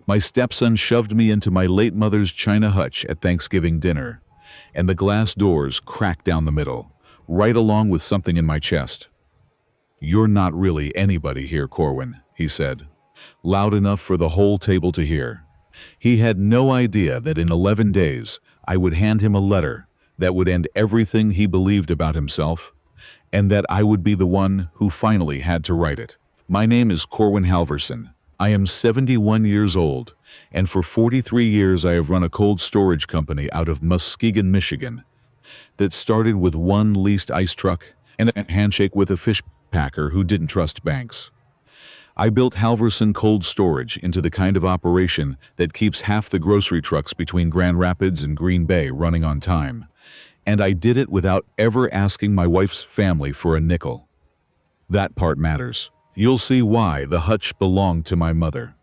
My stepson shoved me into my late mother's china hutch at Thanksgiving dinner, and the glass doors cracked down the middle, right along with something in my chest. "You're not really anybody here, Corwin," he said, loud enough for the whole table to hear. He had no idea that in 11 days I would hand him a letter that would end everything he believed about himself, and that I would be the one who finally had to write it. My name is Corwin Halverson. I am 71 years old, and for 43 years I have run a cold storage company out of Muskegon, Michigan, that started with one leased ice truck and a handshake with a fish packer who didn't trust banks. I built Halverson Cold Storage into the kind of operation that keeps half the grocery trucks between Grand Rapids and Green Bay running on time, and I did it without ever asking my wife's family for a nickel. That part matters. You'll see why the hutch belonged to my mother.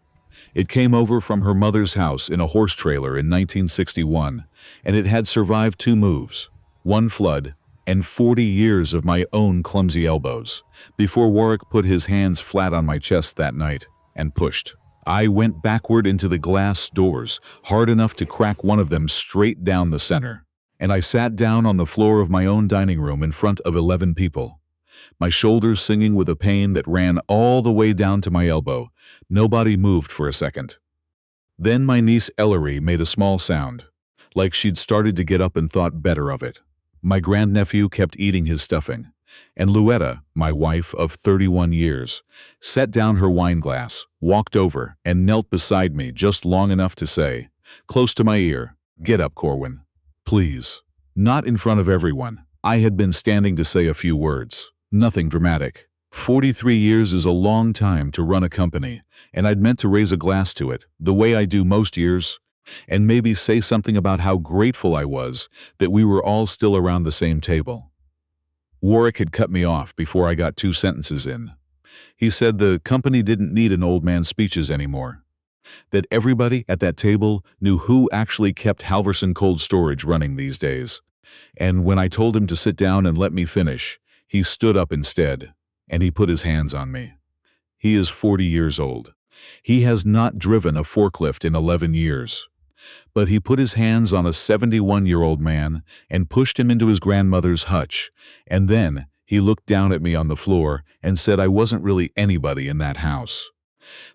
It came over from her mother's house in a horse trailer in 1961, and it had survived 2 moves, 1 flood, and 40 years of my own clumsy elbows, before Warwick put his hands flat on my chest that night and pushed. I went backward into the glass doors, hard enough to crack one of them straight down the center, and I sat down on the floor of my own dining room in front of 11 people, my shoulders singing with a pain that ran all the way down to my elbow. Nobody moved for a second. Then my niece Ellery made a small sound, like she'd started to get up and thought better of it. My grandnephew kept eating his stuffing, and Luetta, my wife of 31 years, set down her wine glass, walked over, and knelt beside me just long enough to say, close to my ear, "Get up, Corwin. Please." Not in front of everyone. I had been standing to say a few words. Nothing dramatic. 43 years is a long time to run a company, and I'd meant to raise a glass to it, the way I do most years, and maybe say something about how grateful I was that we were all still around the same table. Warwick had cut me off before I got 2 sentences in. He said the company didn't need an old man's speeches anymore, that everybody at that table knew who actually kept Halverson Cold Storage running these days. And when I told him to sit down and let me finish, he stood up instead, and he put his hands on me. He is 40 years old. He has not driven a forklift in 11 years. But he put his hands on a 71-year-old man and pushed him into his grandmother's hutch, and then he looked down at me on the floor and said I wasn't really anybody in that house.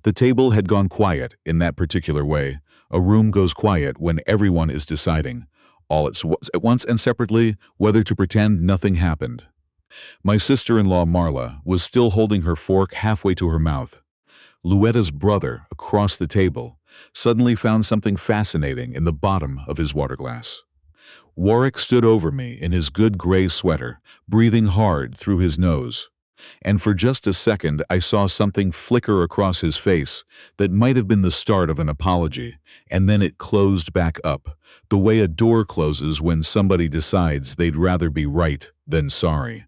The table had gone quiet in that particular way. A room goes quiet when everyone is deciding, all at once and separately, whether to pretend nothing happened. My sister-in-law Marla was still holding her fork halfway to her mouth. Luetta's brother, across the table, suddenly found something fascinating in the bottom of his water glass. Warwick stood over me in his good gray sweater, breathing hard through his nose, and for just a second I saw something flicker across his face that might have been the start of an apology, and then it closed back up, the way a door closes when somebody decides they'd rather be right than sorry.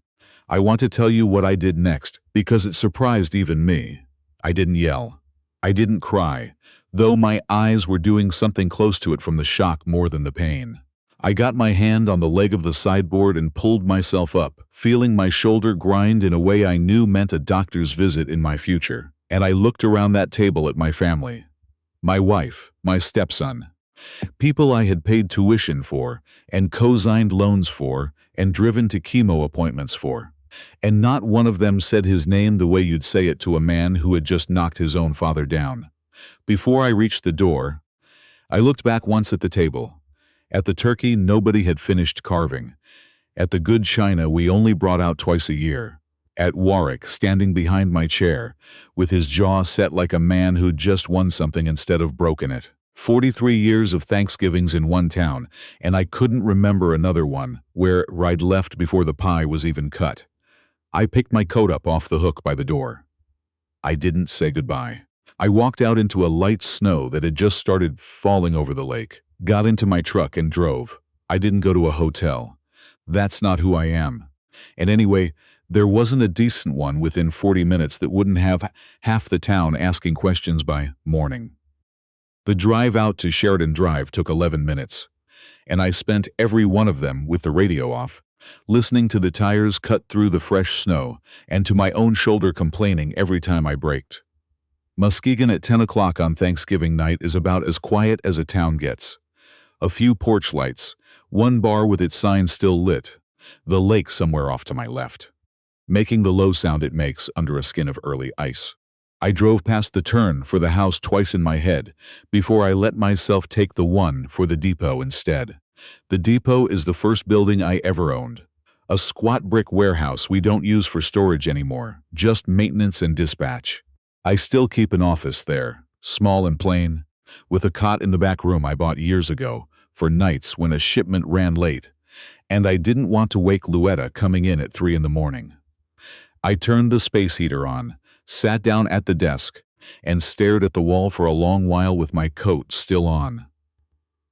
I want to tell you what I did next, because it surprised even me. I didn't yell. I didn't cry, though my eyes were doing something close to it from the shock more than the pain. I got my hand on the leg of the sideboard and pulled myself up, feeling my shoulder grind in a way I knew meant a doctor's visit in my future. And I looked around that table at my family. My wife, my stepson, people I had paid tuition for and co-signed loans for and driven to chemo appointments for. And not one of them said his name the way you'd say it to a man who had just knocked his own father down. Before I reached the door, I looked back once at the table. At the turkey nobody had finished carving. At the good china we only brought out twice a year. At Warwick, standing behind my chair, with his jaw set like a man who'd just won something instead of broken it. 43 years of Thanksgivings in one town, and I couldn't remember another one where I'd left before the pie was even cut. I picked my coat up off the hook by the door. I didn't say goodbye. I walked out into a light snow that had just started falling over the lake, got into my truck and drove. I didn't go to a hotel. That's not who I am. And anyway, there wasn't a decent one within 40 minutes that wouldn't have half the town asking questions by morning. The drive out to Sheridan Drive took 11 minutes, and I spent every one of them with the radio off, listening to the tires cut through the fresh snow and to my own shoulder complaining every time I braked. Muskegon at 10 o'clock on Thanksgiving night is about as quiet as a town gets. A few porch lights, one bar with its sign still lit, the lake somewhere off to my left, making the low sound it makes under a skin of early ice. I drove past the turn for the house twice in my head before I let myself take the one for the depot instead. The depot is the first building I ever owned. A squat brick warehouse we don't use for storage anymore, just maintenance and dispatch. I still keep an office there, small and plain, with a cot in the back room I bought years ago for nights when a shipment ran late, and I didn't want to wake Luetta coming in at 3 in the morning. I turned the space heater on, sat down at the desk, and stared at the wall for a long while with my coat still on.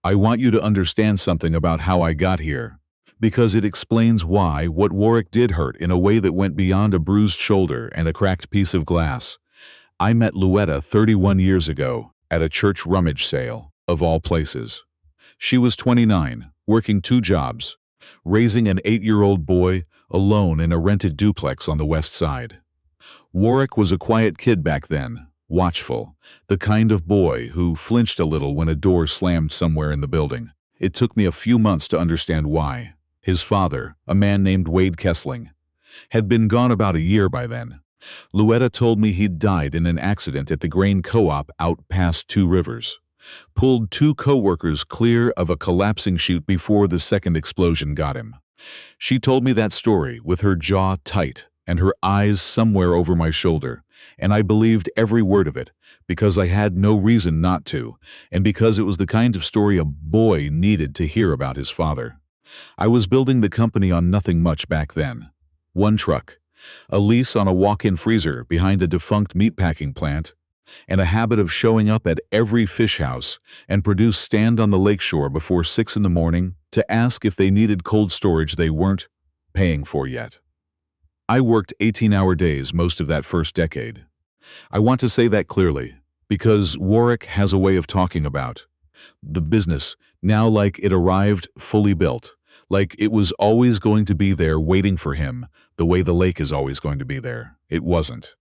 I want you to understand something about how I got here, because it explains why what Warwick did hurt in a way that went beyond a bruised shoulder and a cracked piece of glass. I met Luetta 31 years ago at a church rummage sale, of all places. She was 29, working 2 jobs, raising an 8-year-old boy alone in a rented duplex on the west side. Warwick was a quiet kid back then, watchful, the kind of boy who flinched a little when a door slammed somewhere in the building. It took me a few months to understand why. His father, a man named Wade Kessling, had been gone about a year by then. Luetta told me he'd died in an accident at the grain co-op out past 2 Rivers. Pulled 2 co-workers clear of a collapsing chute before the second explosion got him. She told me that story with her jaw tight and her eyes somewhere over my shoulder, and I believed every word of it because I had no reason not to, and because it was the kind of story a boy needed to hear about his father. I was building the company on nothing much back then. 1 truck, a lease on a walk-in freezer behind a defunct meatpacking plant, and a habit of showing up at every fish house and produce stand on the lakeshore before 6 in the morning to ask if they needed cold storage they weren't paying for yet. I worked 18-hour days most of that first decade. I want to say that clearly, because Warwick has a way of talking about the business now like it arrived fully built, like it was always going to be there waiting for him, the way the lake is always going to be there. It wasn't.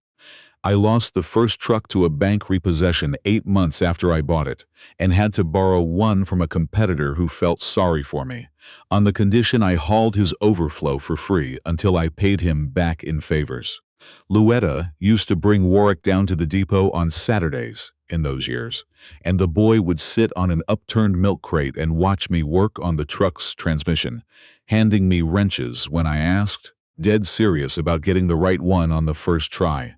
I lost the first truck to a bank repossession 8 months after I bought it, and had to borrow one from a competitor who felt sorry for me, on the condition I hauled his overflow for free until I paid him back in favors. Luetta used to bring Warwick down to the depot on Saturdays in those years, and the boy would sit on an upturned milk crate and watch me work on the truck's transmission, handing me wrenches when I asked, dead serious about getting the right one on the first try.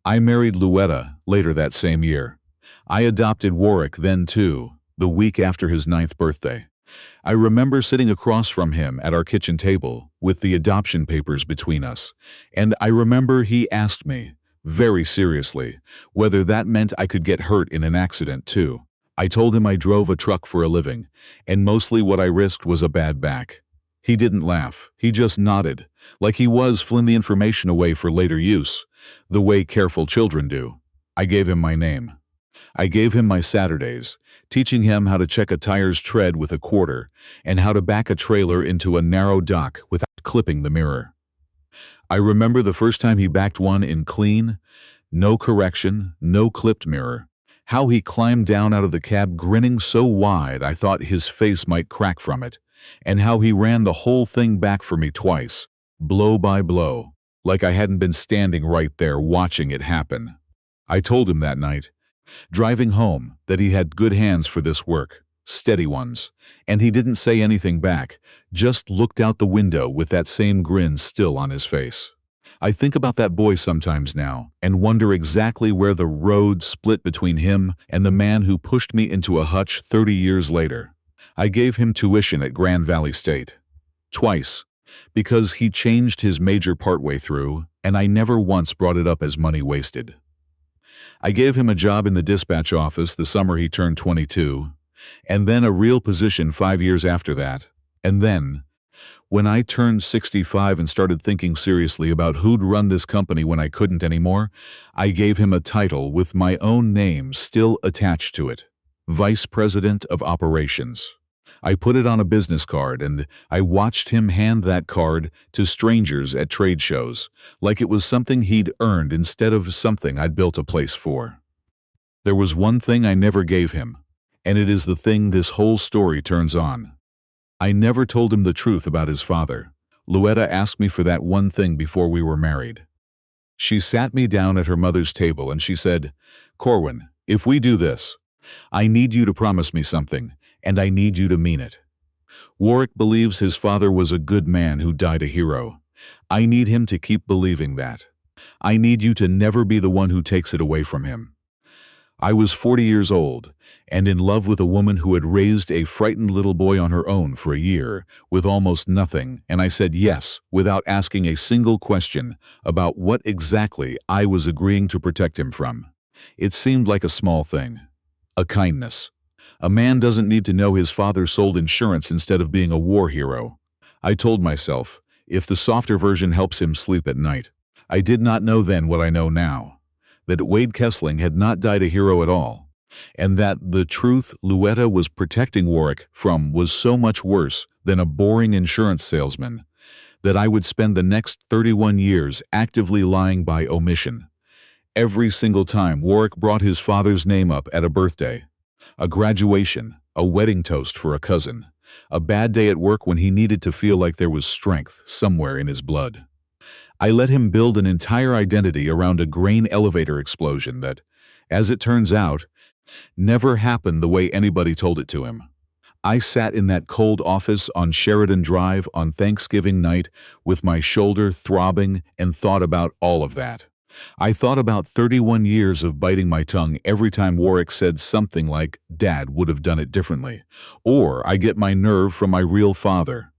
I married Luetta later that same year. I adopted Warwick then too, the week after his 9th birthday. I remember sitting across from him at our kitchen table with the adoption papers between us, and I remember he asked me, very seriously, whether that meant I could get hurt in an accident too. I told him I drove a truck for a living, and mostly what I risked was a bad back. He didn't laugh, he just nodded, like he was filing the information away for later use, the way careful children do. I gave him my name. I gave him my Saturdays, teaching him how to check a tire's tread with a quarter and how to back a trailer into a narrow dock without clipping the mirror. I remember the first time he backed one in clean, no correction, no clipped mirror, how he climbed down out of the cab grinning so wide I thought his face might crack from it, and how he ran the whole thing back for me twice, blow by blow, like I hadn't been standing right there watching it happen. I told him that night, driving home, that he had good hands for this work, steady ones, and he didn't say anything back, just looked out the window with that same grin still on his face. I think about that boy sometimes now and wonder exactly where the road split between him and the man who pushed me into a hutch 30 years later. I gave him tuition at Grand Valley State. Twice, because he changed his major partway through, and I never once brought it up as money wasted. I gave him a job in the dispatch office the summer he turned 22, and then a real position 5 years after that, and then, when I turned 65 and started thinking seriously about who'd run this company when I couldn't anymore, I gave him a title with my own name still attached to it, Vice President of Operations. I put it on a business card, and I watched him hand that card to strangers at trade shows, like it was something he'd earned instead of something I'd built a place for. There was one thing I never gave him, and it is the thing this whole story turns on. I never told him the truth about his father. Luetta asked me for that one thing before we were married. She sat me down at her mother's table and she said, "Corwin, if we do this, I need you to promise me something, and I need you to mean it. Warwick believes his father was a good man who died a hero. I need him to keep believing that. I need you to never be the one who takes it away from him." I was 40 years old and in love with a woman who had raised a frightened little boy on her own for a year with almost nothing, and I said yes without asking a single question about what exactly I was agreeing to protect him from. It seemed like a small thing. A kindness. A man doesn't need to know his father sold insurance instead of being a war hero. I told myself, if the softer version helps him sleep at night. I did not know then what I know now. That Wade Kessling had not died a hero at all, and that the truth Luetta was protecting Warwick from was so much worse than a boring insurance salesman, that I would spend the next 31 years actively lying by omission. Every single time Warwick brought his father's name up at a birthday, a graduation, a wedding toast for a cousin, a bad day at work when he needed to feel like there was strength somewhere in his blood. I let him build an entire identity around a grain elevator explosion that, as it turns out, never happened the way anybody told it to him. I sat in that cold office on Sheridan Drive on Thanksgiving night with my shoulder throbbing and thought about all of that. I thought about 31 years of biting my tongue every time Warwick said something like, "Dad would have done it differently," or "I get my nerve from my real father,"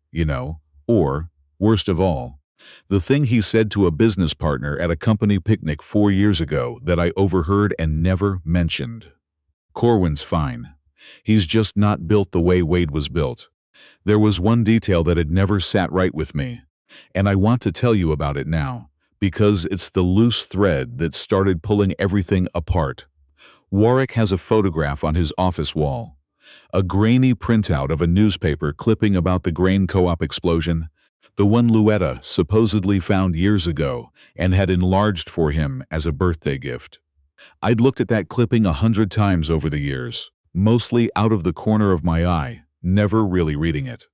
or, worst of all, the thing he said to a business partner at a company picnic 4 years ago that I overheard and never mentioned. "Corwin's fine. He's just not built the way Wade was built." There was one detail that had never sat right with me, and I want to tell you about it now, because it's the loose thread that started pulling everything apart. Warwick has a photograph on his office wall. A grainy printout of a newspaper clipping about the grain co-op explosion, the one Luetta supposedly found years ago and had enlarged for him as a birthday gift. I'd looked at that clipping 100 times over the years, mostly out of the corner of my eye, never really reading it.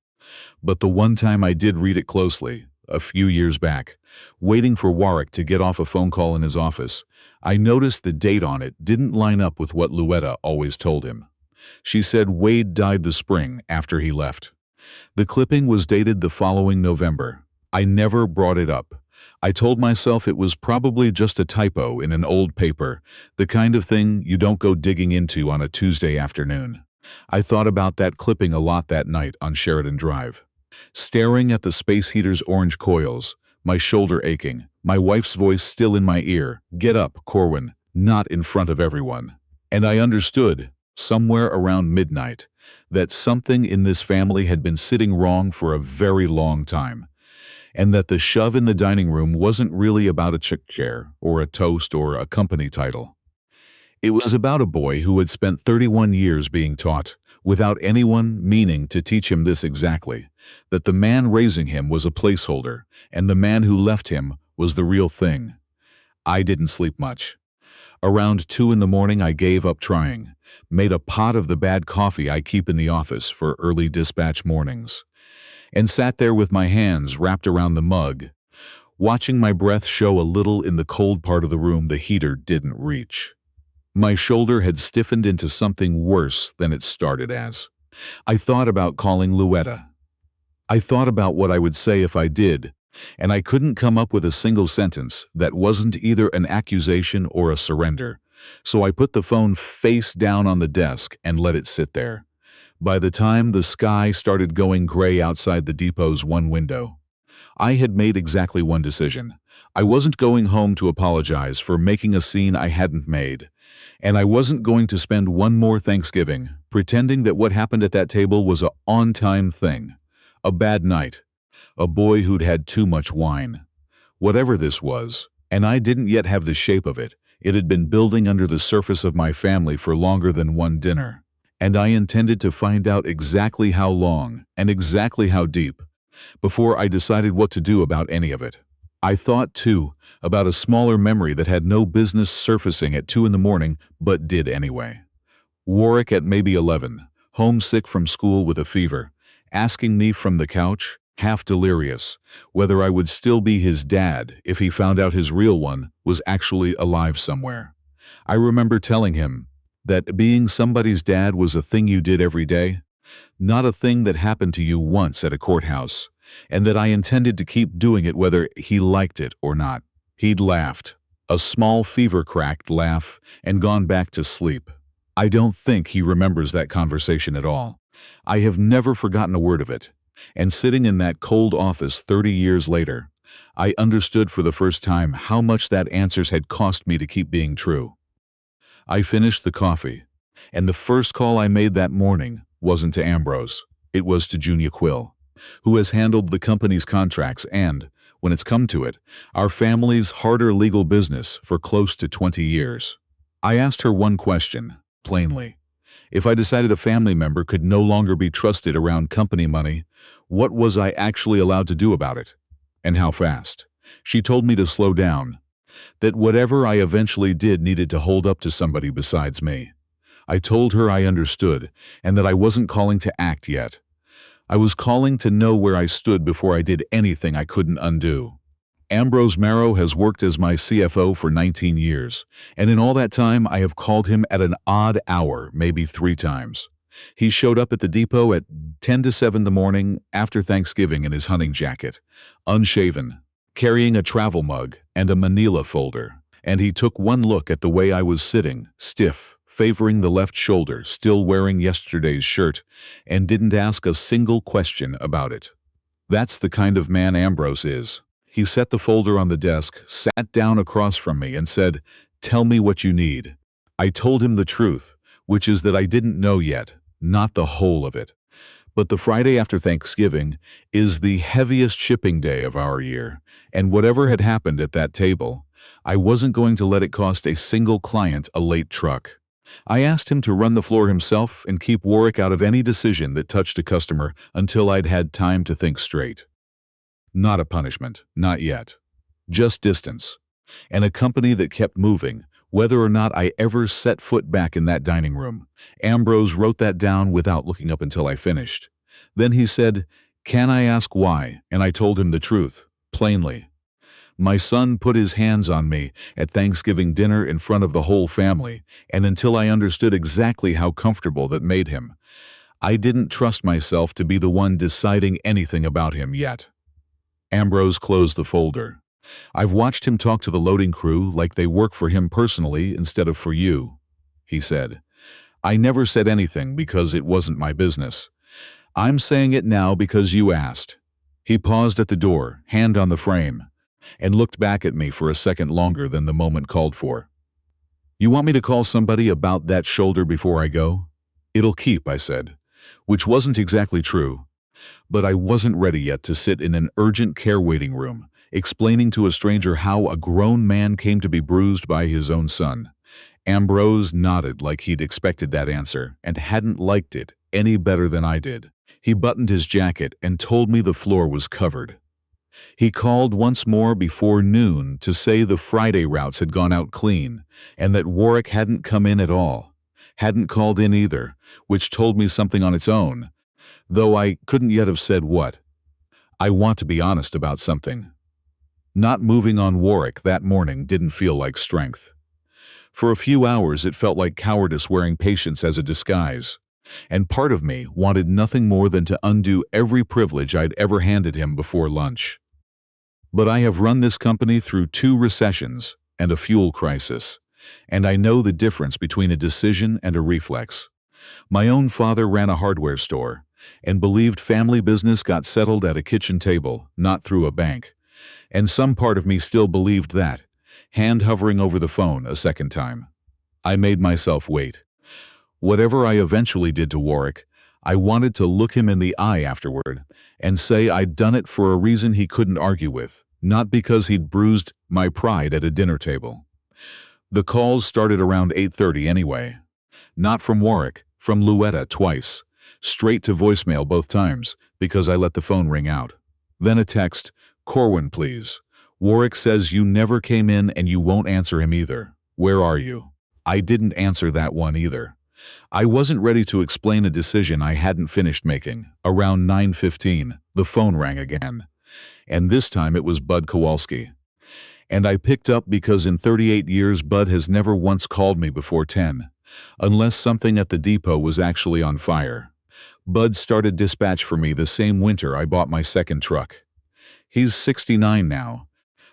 But the one time I did read it closely, a few years back, waiting for Warwick to get off a phone call in his office, I noticed the date on it didn't line up with what Luetta always told him. She said Wade died the spring after he left. The clipping was dated the following November. I never brought it up. I told myself it was probably just a typo in an old paper, the kind of thing you don't go digging into on a Tuesday afternoon. I thought about that clipping a lot that night on Sheridan Drive. Staring at the space heater's orange coils, my shoulder aching, my wife's voice still in my ear, "Get up, Corwin, not in front of everyone." And I understood, somewhere around midnight, that something in this family had been sitting wrong for a very long time, and that the shove in the dining room wasn't really about a chick chair or a toast or a company title. It was about a boy who had spent 31 years being taught, without anyone meaning to teach him this exactly, that the man raising him was a placeholder, and the man who left him was the real thing. I didn't sleep much. Around 2 in the morning I gave up trying, made a pot of the bad coffee I keep in the office for early dispatch mornings, and sat there with my hands wrapped around the mug, watching my breath show a little in the cold part of the room the heater didn't reach. My shoulder had stiffened into something worse than it started as. I thought about calling Luetta. I thought about what I would say if I did, and I couldn't come up with a single sentence that wasn't either an accusation or a surrender, so I put the phone face down on the desk and let it sit there. By the time the sky started going gray outside the depot's one window, I had made exactly one decision. I wasn't going home to apologize for making a scene I hadn't made, and I wasn't going to spend one more Thanksgiving pretending that what happened at that table was a on-time thing, a bad night, a boy who'd had too much wine. Whatever this was, and I didn't yet have the shape of it, it had been building under the surface of my family for longer than one dinner, and I intended to find out exactly how long and exactly how deep before I decided what to do about any of it. I thought, too, about a smaller memory that had no business surfacing at 2 in the morning, but did anyway. Warwick at maybe 11, homesick from school with a fever, asking me from the couch, half delirious, whether I would still be his dad if he found out his real one was actually alive somewhere. I remember telling him that being somebody's dad was a thing you did every day, not a thing that happened to you once at a courthouse, and that I intended to keep doing it whether he liked it or not. He'd laughed, a small fever-cracked laugh, and gone back to sleep. I don't think he remembers that conversation at all. I have never forgotten a word of it. And sitting in that cold office 30 years later, I understood for the first time how much that answers had cost me to keep being true. I finished the coffee, and the first call I made that morning wasn't to Ambrose. It was to Junia Quill, who has handled the company's contracts and, when it's come to it, our family's harder legal business for close to 20 years. I asked her one question, plainly. If I decided a family member could no longer be trusted around company money, what was I actually allowed to do about it? And how fast? She told me to slow down, that whatever I eventually did needed to hold up to somebody besides me. I told her I understood, and that I wasn't calling to act yet. I was calling to know where I stood before I did anything I couldn't undo. Ambrose Marrow has worked as my CFO for 19 years, and in all that time I have called him at an odd hour, maybe 3 times. He showed up at the depot at 10 to 7 in the morning after Thanksgiving in his hunting jacket, unshaven, carrying a travel mug and a manila folder, and he took one look at the way I was sitting, stiff, favoring the left shoulder, still wearing yesterday's shirt, and didn't ask a single question about it. That's the kind of man Ambrose is. He set the folder on the desk, sat down across from me, and said, "Tell me what you need." I told him the truth, which is that I didn't know yet, not the whole of it. But the Friday after Thanksgiving is the heaviest shipping day of our year, and whatever had happened at that table, I wasn't going to let it cost a single client a late truck. I asked him to run the floor himself and keep Warwick out of any decision that touched a customer until I'd had time to think straight. Not a punishment, not yet. Just distance. And a company that kept moving, whether or not I ever set foot back in that dining room. Ambrose wrote that down without looking up until I finished. Then he said, "Can I ask why?" And I told him the truth, plainly. My son put his hands on me at Thanksgiving dinner in front of the whole family, and until I understood exactly how comfortable that made him, I didn't trust myself to be the one deciding anything about him yet. Ambrose closed the folder. "I've watched him talk to the loading crew like they work for him personally instead of for you," he said. "I never said anything because it wasn't my business. I'm saying it now because you asked." He paused at the door, hand on the frame, and looked back at me for a second longer than the moment called for. "You want me to call somebody about that shoulder before I go?" "It'll keep," I said, which wasn't exactly true. But I wasn't ready yet to sit in an urgent care waiting room, explaining to a stranger how a grown man came to be bruised by his own son. Ambrose nodded like he'd expected that answer and hadn't liked it any better than I did. He buttoned his jacket and told me the floor was covered. He called once more before noon to say the Friday routes had gone out clean and that Warwick hadn't come in at all, hadn't called in either, which told me something on its own, though I couldn't yet have said what. I want to be honest about something. Not moving on Warwick that morning didn't feel like strength. For a few hours it felt like cowardice wearing patience as a disguise, and part of me wanted nothing more than to undo every privilege I'd ever handed him before lunch. But I have run this company through 2 recessions and a fuel crisis, and I know the difference between a decision and a reflex. My own father ran a hardware store, and believed family business got settled at a kitchen table, not through a bank. And some part of me still believed that, hand hovering over the phone a second time. I made myself wait. Whatever I eventually did to Warwick, I wanted to look him in the eye afterward and say I'd done it for a reason he couldn't argue with, not because he'd bruised my pride at a dinner table. The calls started around 8:30 anyway. Not from Warwick, from Luetta twice. Straight to voicemail both times, because I let the phone ring out. Then a text, "Corwin, please. Warwick says you never came in and you won't answer him either. Where are you? I didn't answer that one either. I wasn't ready to explain a decision I hadn't finished making. Around 9:15, the phone rang again. And this time it was Bud Kowalski. And I picked up because in 38 years Bud has never once called me before 10, unless something at the depot was actually on fire. Bud started dispatch for me the same winter I bought my second truck. He's 69 now,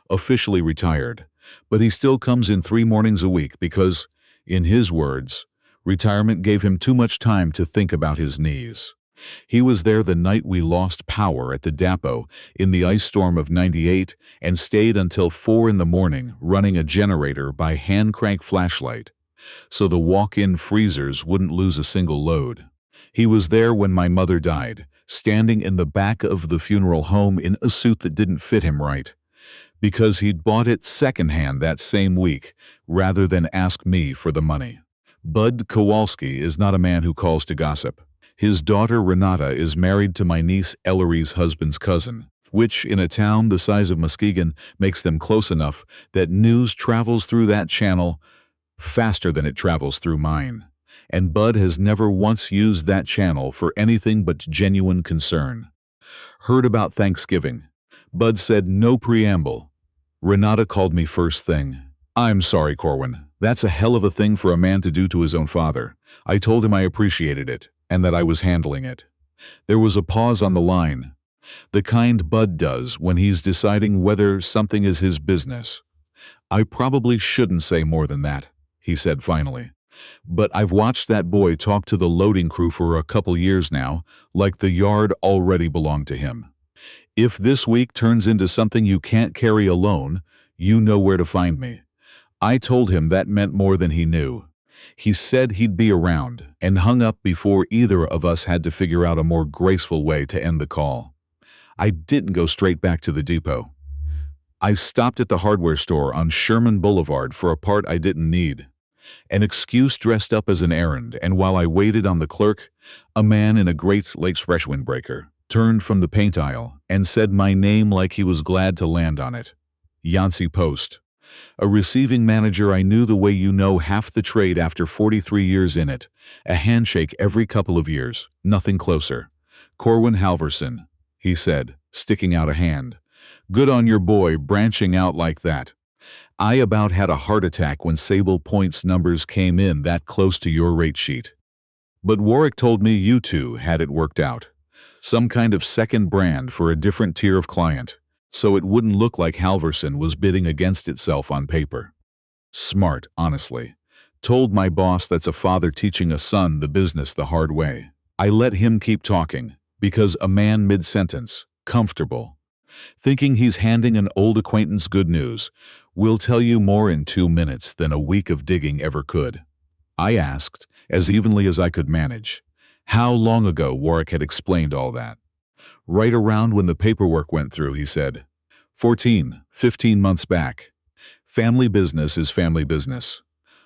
officially retired, but he still comes in 3 mornings a week because, in his words, retirement gave him too much time to think about his knees. He was there the night we lost power at the depot in the ice storm of '98 and stayed until 4 in the morning running a generator by hand crank flashlight, so the walk-in freezers wouldn't lose a single load. He was there when my mother died, standing in the back of the funeral home in a suit that didn't fit him right, because he'd bought it secondhand that same week rather than ask me for the money. Bud Kowalski is not a man who calls to gossip. His daughter Renata is married to my niece Ellery's husband's cousin, which in a town the size of Muskegon makes them close enough that news travels through that channel faster than it travels through mine. And Bud has never once used that channel for anything but genuine concern. Heard about Thanksgiving. Bud said no preamble. Renata called me first thing. I'm sorry, Corwin. That's a hell of a thing for a man to do to his own father. I told him I appreciated it, and that I was handling it. There was a pause on the line, the kind Bud does when he's deciding whether something is his business. I probably shouldn't say more than that, he said finally. But I've watched that boy talk to the loading crew for a couple years now, like the yard already belonged to him. If this week turns into something you can't carry alone, you know where to find me. I told him that meant more than he knew. He said he'd be around, and hung up before either of us had to figure out a more graceful way to end the call. I didn't go straight back to the depot. I stopped at the hardware store on Sherman Boulevard for a part I didn't need. An excuse dressed up as an errand, and while I waited on the clerk, a man in a Great Lakes fresh windbreaker turned from the paint aisle and said my name like he was glad to land on it. Yancey Post. A receiving manager I knew the way you know half the trade after 43 years in it. A handshake every couple of years, nothing closer. Corwin Halverson, he said, sticking out a hand. Good on your boy branching out like that. I about had a heart attack when Sable points numbers came in that close to your rate sheet. But Warwick told me you two had it worked out. Some kind of second brand for a different tier of client, so it wouldn't look like Halverson was bidding against itself on paper. Smart, honestly. Told my boss that's a father teaching a son the business the hard way. I let him keep talking, because a man mid-sentence, comfortable, thinking he's handing an old acquaintance good news, will tell you more in 2 minutes than a week of digging ever could. I asked, as evenly as I could manage, how long ago Warwick had explained all that. Right around when the paperwork went through, he said. 15 months back. Family business is family business.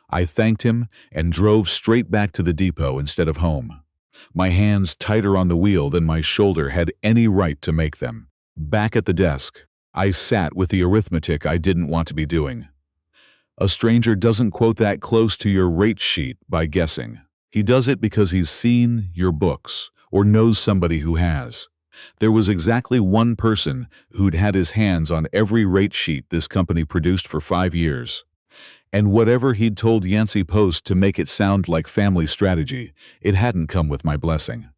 I thanked him and drove straight back to the depot instead of home. My hands tighter on the wheel than my shoulder had any right to make them. Back at the desk, I sat with the arithmetic I didn't want to be doing. A stranger doesn't quote that close to your rate sheet by guessing. He does it because he's seen your books or knows somebody who has. There was exactly one person who'd had his hands on every rate sheet this company produced for 5 years. And whatever he'd told Yancey Post to make it sound like family strategy, it hadn't come with my blessing.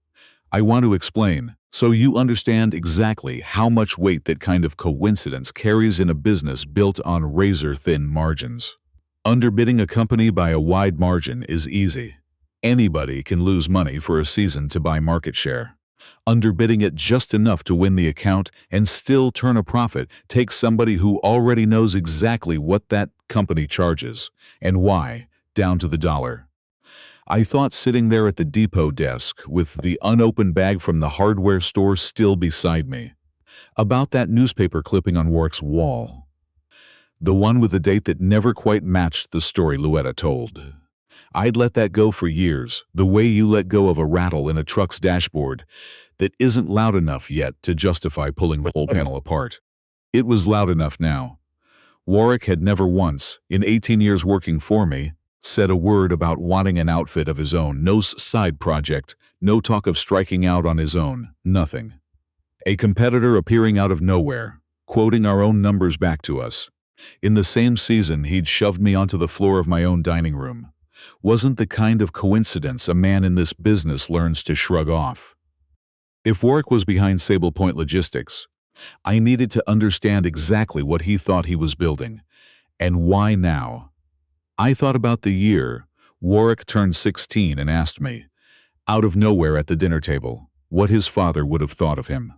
I want to explain, so you understand exactly how much weight that kind of coincidence carries in a business built on razor-thin margins. Underbidding a company by a wide margin is easy. Anybody can lose money for a season to buy market share. Underbidding it just enough to win the account and still turn a profit takes somebody who already knows exactly what that company charges and why, down to the dollar. I thought sitting there at the depot desk with the unopened bag from the hardware store still beside me, about that newspaper clipping on Warwick's wall. The one with the date that never quite matched the story Luetta told. I'd let that go for years, the way you let go of a rattle in a truck's dashboard that isn't loud enough yet to justify pulling the whole panel apart. It was loud enough now. Warwick had never once, in 18 years working for me, said a word about wanting an outfit of his own, no side project, no talk of striking out on his own, nothing. A competitor appearing out of nowhere, quoting our own numbers back to us. In the same season, he'd shoved me onto the floor of my own dining room. Wasn't the kind of coincidence a man in this business learns to shrug off. If Warwick was behind Sable Point Logistics, I needed to understand exactly what he thought he was building, and why now. I thought about the year Warwick turned 16 and asked me, out of nowhere at the dinner table, what his father would have thought of him.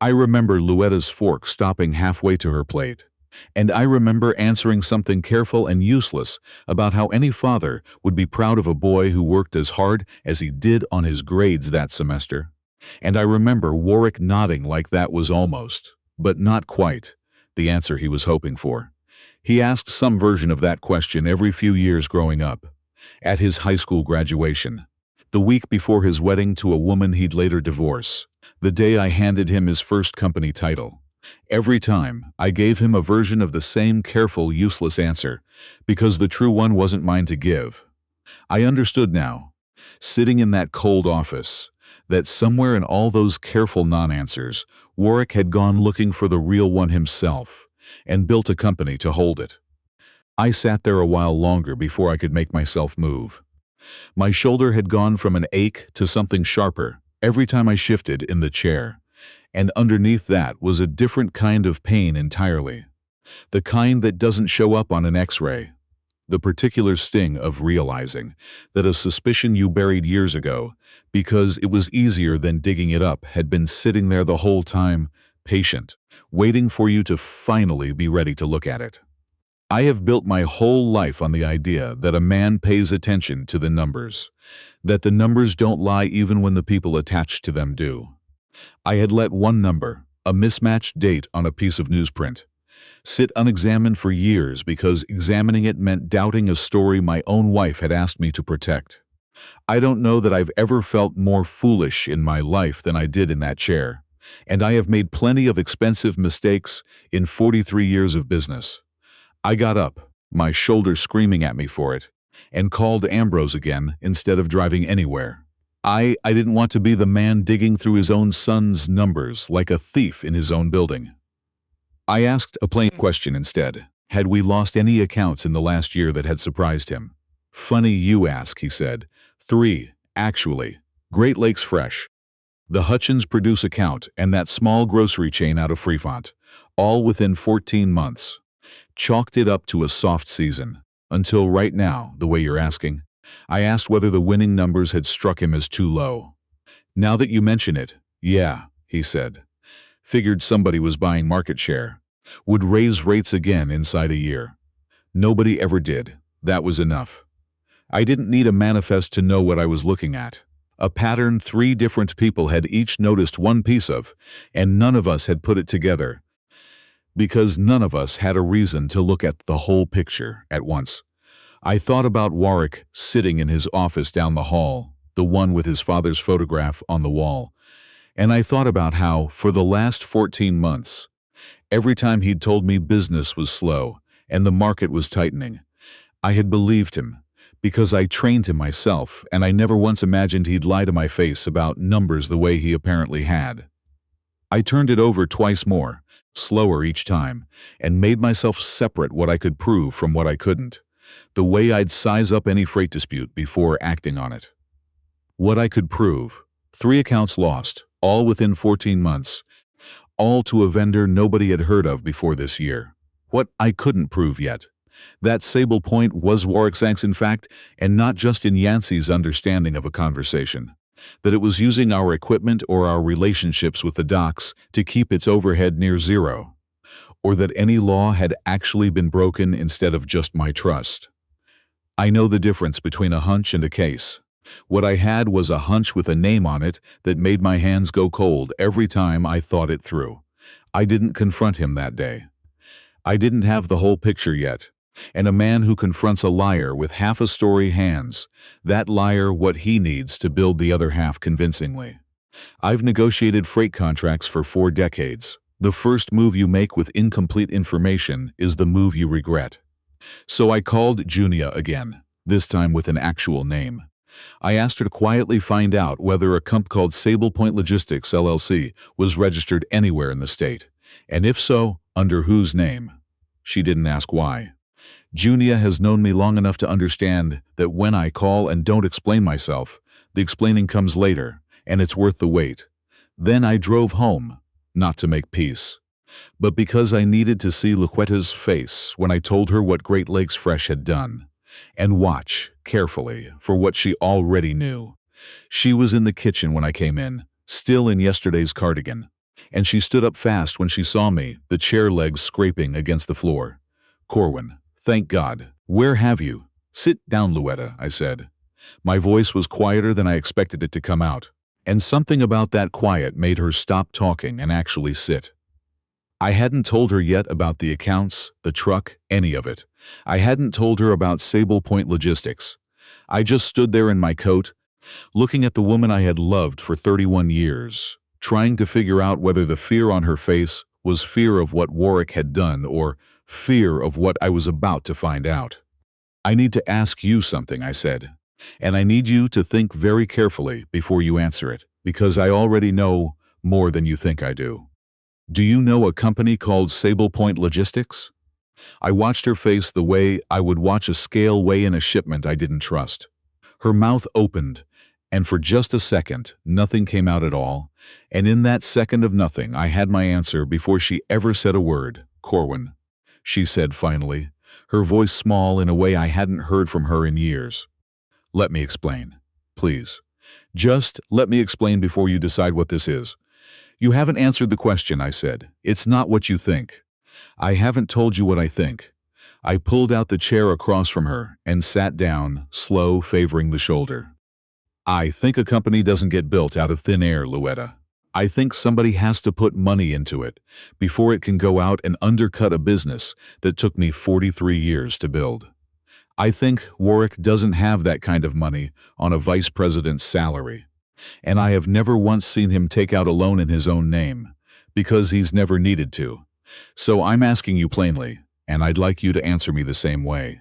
I remember Luetta's fork stopping halfway to her plate, and I remember answering something careful and useless about how any father would be proud of a boy who worked as hard as he did on his grades that semester. And I remember Warwick nodding like that was almost, but not quite, the answer he was hoping for. He asked some version of that question every few years growing up. At his high school graduation, the week before his wedding to a woman he'd later divorce, the day I handed him his first company title. Every time, I gave him a version of the same careful, useless answer, because the true one wasn't mine to give. I understood now, sitting in that cold office, that somewhere in all those careful non-answers, Warwick had gone looking for the real one himself, and built a company to hold it. I sat there a while longer before I could make myself move. My shoulder had gone from an ache to something sharper every time I shifted in the chair, and underneath that was a different kind of pain entirely. The kind that doesn't show up on an X-ray. The particular sting of realizing that a suspicion you buried years ago, because it was easier than digging it up, had been sitting there the whole time, patient, waiting for you to finally be ready to look at it. I have built my whole life on the idea that a man pays attention to the numbers, that the numbers don't lie even when the people attached to them do. I had let one number, a mismatched date on a piece of newsprint, sit unexamined for years because examining it meant doubting a story my own wife had asked me to protect. I don't know that I've ever felt more foolish in my life than I did in that chair, and I have made plenty of expensive mistakes in 43 years of business. I got up, my shoulder screaming at me for it, and called Ambrose again instead of driving anywhere. I didn't want to be the man digging through his own son's numbers like a thief in his own building. I asked a plain question instead. Had we lost any accounts in the last year that had surprised him? Funny you ask, he said. 3, actually. Great Lakes Fresh, the Hutchins Produce account, and that small grocery chain out of Fremont, all within 14 months. Chalked it up to a soft season. Until right now, the way you're asking. I asked whether the winning numbers had struck him as too low. Now that you mention it, yeah, he said. Figured somebody was buying market share. Would raise rates again inside a year. Nobody ever did. That was enough. I didn't need a manifest to know what I was looking at. A pattern 3 different people had each noticed one piece of, and none of us had put it together. Because none of us had a reason to look at the whole picture at once. I thought about Warwick sitting in his office down the hall, the one with his father's photograph on the wall. And I thought about how, for the last 14 months, every time he'd told me business was slow and the market was tightening, I had believed him, because I trained him myself, and I never once imagined he'd lie to my face about numbers the way he apparently had. I turned it over twice more, slower each time, and made myself separate what I could prove from what I couldn't, the way I'd size up any freight dispute before acting on it. What I could prove: 3 accounts lost, all within 14 months, all to a vendor nobody had heard of before this year. What I couldn't prove yet: that Sable Point was Warwick's in fact, and not just in Yancey's understanding of a conversation. That it was using our equipment or our relationships with the docks to keep its overhead near zero. Or that any law had actually been broken instead of just my trust. I know the difference between a hunch and a case. What I had was a hunch with a name on it that made my hands go cold every time I thought it through. I didn't confront him that day. I didn't have the whole picture yet. And a man who confronts a liar with half a story hands, that liar what he needs to build the other half convincingly. I've negotiated freight contracts for 4 decades. The first move you make with incomplete information is the move you regret. So I called Junia again, this time with an actual name. I asked her to quietly find out whether a company called Sable Point Logistics LLC was registered anywhere in the state, and if so, under whose name. She didn't ask why. Junia has known me long enough to understand that when I call and don't explain myself, the explaining comes later, and it's worth the wait. Then I drove home, not to make peace, but because I needed to see Luquetta's face when I told her what Great Lakes Fresh had done, and watch, carefully, for what she already knew. She was in the kitchen when I came in, still in yesterday's cardigan, and she stood up fast when she saw me, the chair legs scraping against the floor. "Corwin, thank God. Where have you?" "Sit down, Luetta," I said. My voice was quieter than I expected it to come out, and something about that quiet made her stop talking and actually sit. I hadn't told her yet about the accounts, the truck, any of it. I hadn't told her about Sable Point Logistics. I just stood there in my coat, looking at the woman I had loved for 31 years, trying to figure out whether the fear on her face was fear of what Warwick had done or fear of what I was about to find out. "I need to ask you something," I said, "and I need you to think very carefully before you answer it, because I already know more than you think I do. Do you know a company called Sable Point Logistics?" I watched her face the way I would watch a scale weigh in a shipment I didn't trust. Her mouth opened, and for just a second, nothing came out at all, and in that second of nothing, I had my answer before she ever said a word. "Corwin," she said finally, her voice small in a way I hadn't heard from her in years. "Let me explain, please. Just let me explain before you decide what this is." "You haven't answered the question," I said. "It's not what you think." "I haven't told you what I think." I pulled out the chair across from her and sat down, slow, favoring the shoulder. "I think a company doesn't get built out of thin air, Luetta. I think somebody has to put money into it before it can go out and undercut a business that took me 43 years to build. I think Warwick doesn't have that kind of money on a vice president's salary, and I have never once seen him take out a loan in his own name, because he's never needed to. So I'm asking you plainly, and I'd like you to answer me the same way.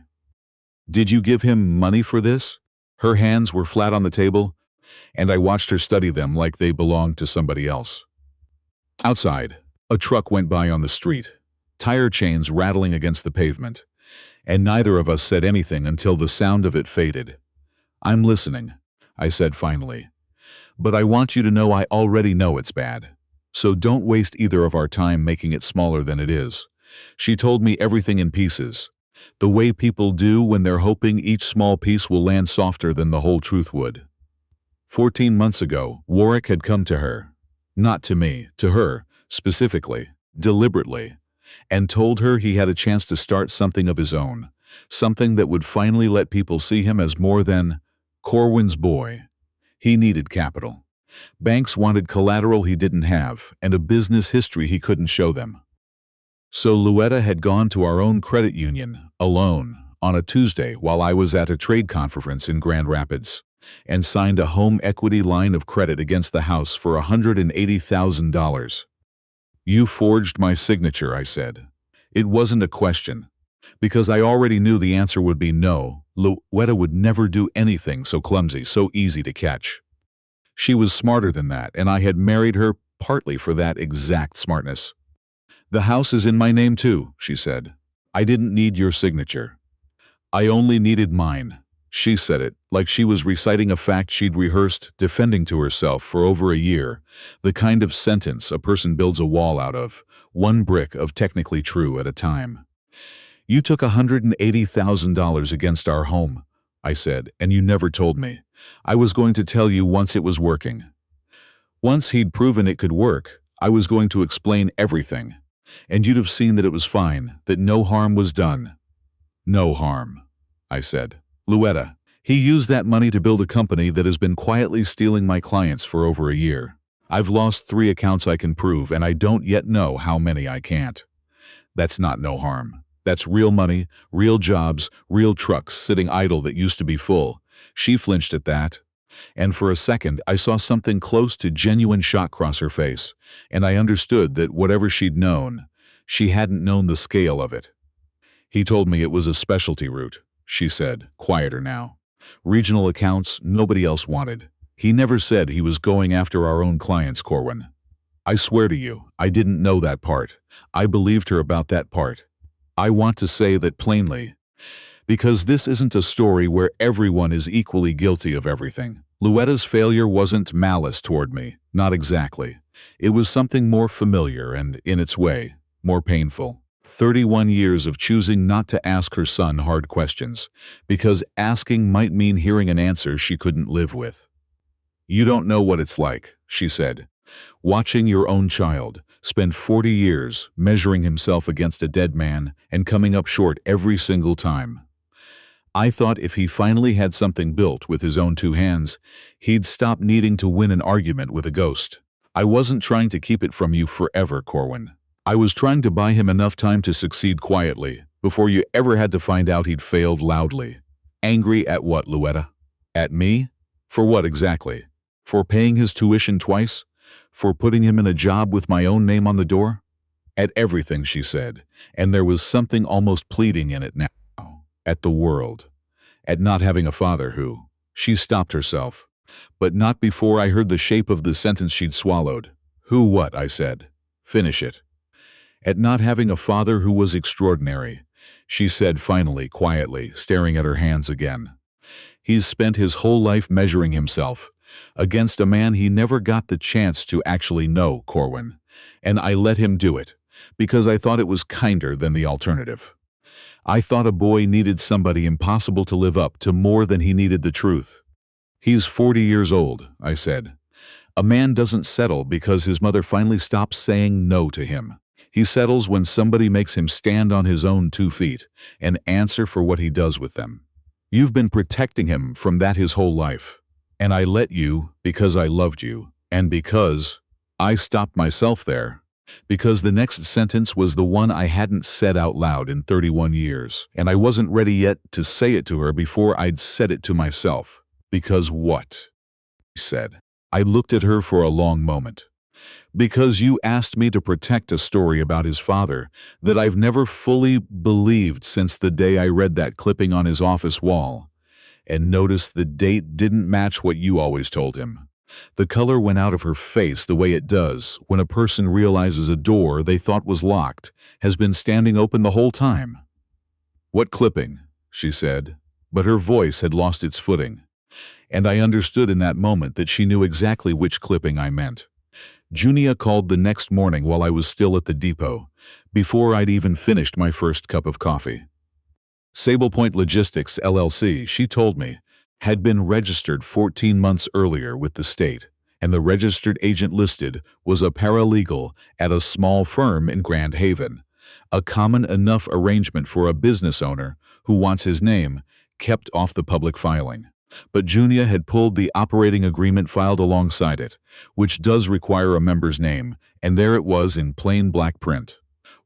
Did you give him money for this?" Her hands were flat on the table, and I watched her study them like they belonged to somebody else. Outside, a truck went by on the street, tire chains rattling against the pavement, and neither of us said anything until the sound of it faded. "I'm listening," I said finally. "But I want you to know I already know it's bad. So don't waste either of our time making it smaller than it is." She told me everything in pieces, the way people do when they're hoping each small piece will land softer than the whole truth would. 14 months ago, Warwick had come to her, not to me, to her, specifically, deliberately, and told her he had a chance to start something of his own, something that would finally let people see him as more than Corwin's boy. He needed capital. Banks wanted collateral he didn't have, and a business history he couldn't show them. So Luetta had gone to our own credit union, alone, on a Tuesday while I was at a trade conference in Grand Rapids, and signed a home equity line of credit against the house for $180,000. "You forged my signature," I said. It wasn't a question, because I already knew the answer would be no. Luetta would never do anything so clumsy, so easy to catch. She was smarter than that, and I had married her partly for that exact smartness. "The house is in my name too," she said. "I didn't need your signature. I only needed mine." She said it like she was reciting a fact she'd rehearsed, defending to herself for over a year, the kind of sentence a person builds a wall out of, one brick of technically true at a time. "You took $180,000 against our home," I said, "and you never told me. I was going to tell you once it was working. Once he'd proven it could work, I was going to explain everything, and you'd have seen that it was fine, that no harm was done." "No harm," I said. "Luetta, he used that money to build a company that has been quietly stealing my clients for over a year. I've lost 3 accounts I can prove, and I don't yet know how many I can't. That's not no harm. That's real money, real jobs, real trucks sitting idle that used to be full." She flinched at that. And for a second, I saw something close to genuine shock cross her face, and I understood that whatever she'd known, she hadn't known the scale of it. He told me it was a specialty route, she said, quieter now. Regional accounts nobody else wanted. He never said he was going after our own clients, Corwin. I swear to you, I didn't know that part. I believed her about that part. I want to say that plainly, because this isn't a story where everyone is equally guilty of everything. Luetta's failure wasn't malice toward me, not exactly. It was something more familiar and, in its way, more painful. 31 years of choosing not to ask her son hard questions, because asking might mean hearing an answer she couldn't live with. You don't know what it's like, she said. Watching your own child spend 40 years measuring himself against a dead man and coming up short every single time. I thought if he finally had something built with his own two hands, he'd stop needing to win an argument with a ghost. I wasn't trying to keep it from you forever, Corwin. I was trying to buy him enough time to succeed quietly, before you ever had to find out he'd failed loudly. Angry at what, Luetta? At me? For what exactly? For paying his tuition twice? For putting him in a job with my own name on the door? At everything, she said, and there was something almost pleading in it now. At the world. At not having a father who... She stopped herself. But not before I heard the shape of the sentence she'd swallowed. Who what, I said. Finish it. At not having a father who was extraordinary, she said finally, quietly, staring at her hands again. He's spent his whole life measuring himself against a man he never got the chance to actually know, Corwin. And I let him do it, because I thought it was kinder than the alternative. I thought a boy needed somebody impossible to live up to more than he needed the truth. He's 40 years old, I said. A man doesn't settle because his mother finally stops saying no to him. He settles when somebody makes him stand on his own 2 feet and answer for what he does with them. You've been protecting him from that his whole life. And I let you because I loved you, and because I stopped myself there. Because the next sentence was the one I hadn't said out loud in 31 years, and I wasn't ready yet to say it to her before I'd said it to myself. Because what? She said. I looked at her for a long moment. Because you asked me to protect a story about his father that I've never fully believed since the day I read that clipping on his office wall, and noticed the date didn't match what you always told him. The color went out of her face the way it does when a person realizes a door they thought was locked has been standing open the whole time. What clipping? She said, but her voice had lost its footing, and I understood in that moment that she knew exactly which clipping I meant. Junia called the next morning while I was still at the depot, before I'd even finished my first cup of coffee. Sable Point Logistics, LLC, she told me, had been registered 14 months earlier with the state, and the registered agent listed was a paralegal at a small firm in Grand Haven, a common enough arrangement for a business owner who wants his name kept off the public filing. But Junia had pulled the operating agreement filed alongside it, which does require a member's name, and there it was in plain black print.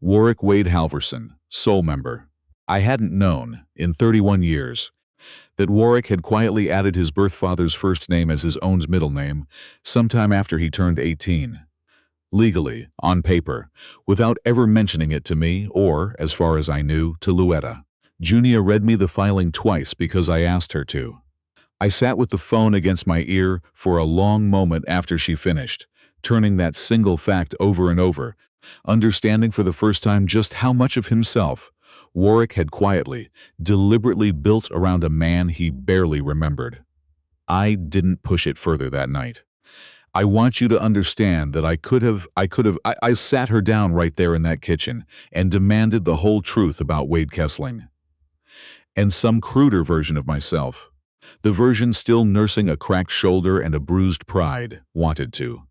Warwick Wade Halverson, sole member. I hadn't known, in 31 years, that Warwick had quietly added his birth father's first name as his own middle name sometime after he turned 18. Legally, on paper, without ever mentioning it to me or, as far as I knew, to Luetta. Junia read me the filing twice because I asked her to. I sat with the phone against my ear for a long moment after she finished, turning that single fact over and over, understanding for the first time just how much of himself Warwick had quietly, deliberately built around a man he barely remembered. I didn't push it further that night. I want you to understand that I sat her down right there in that kitchen and demanded the whole truth about Wade Kessling. And some cruder version of myself, the version still nursing a cracked shoulder and a bruised pride, wanted to.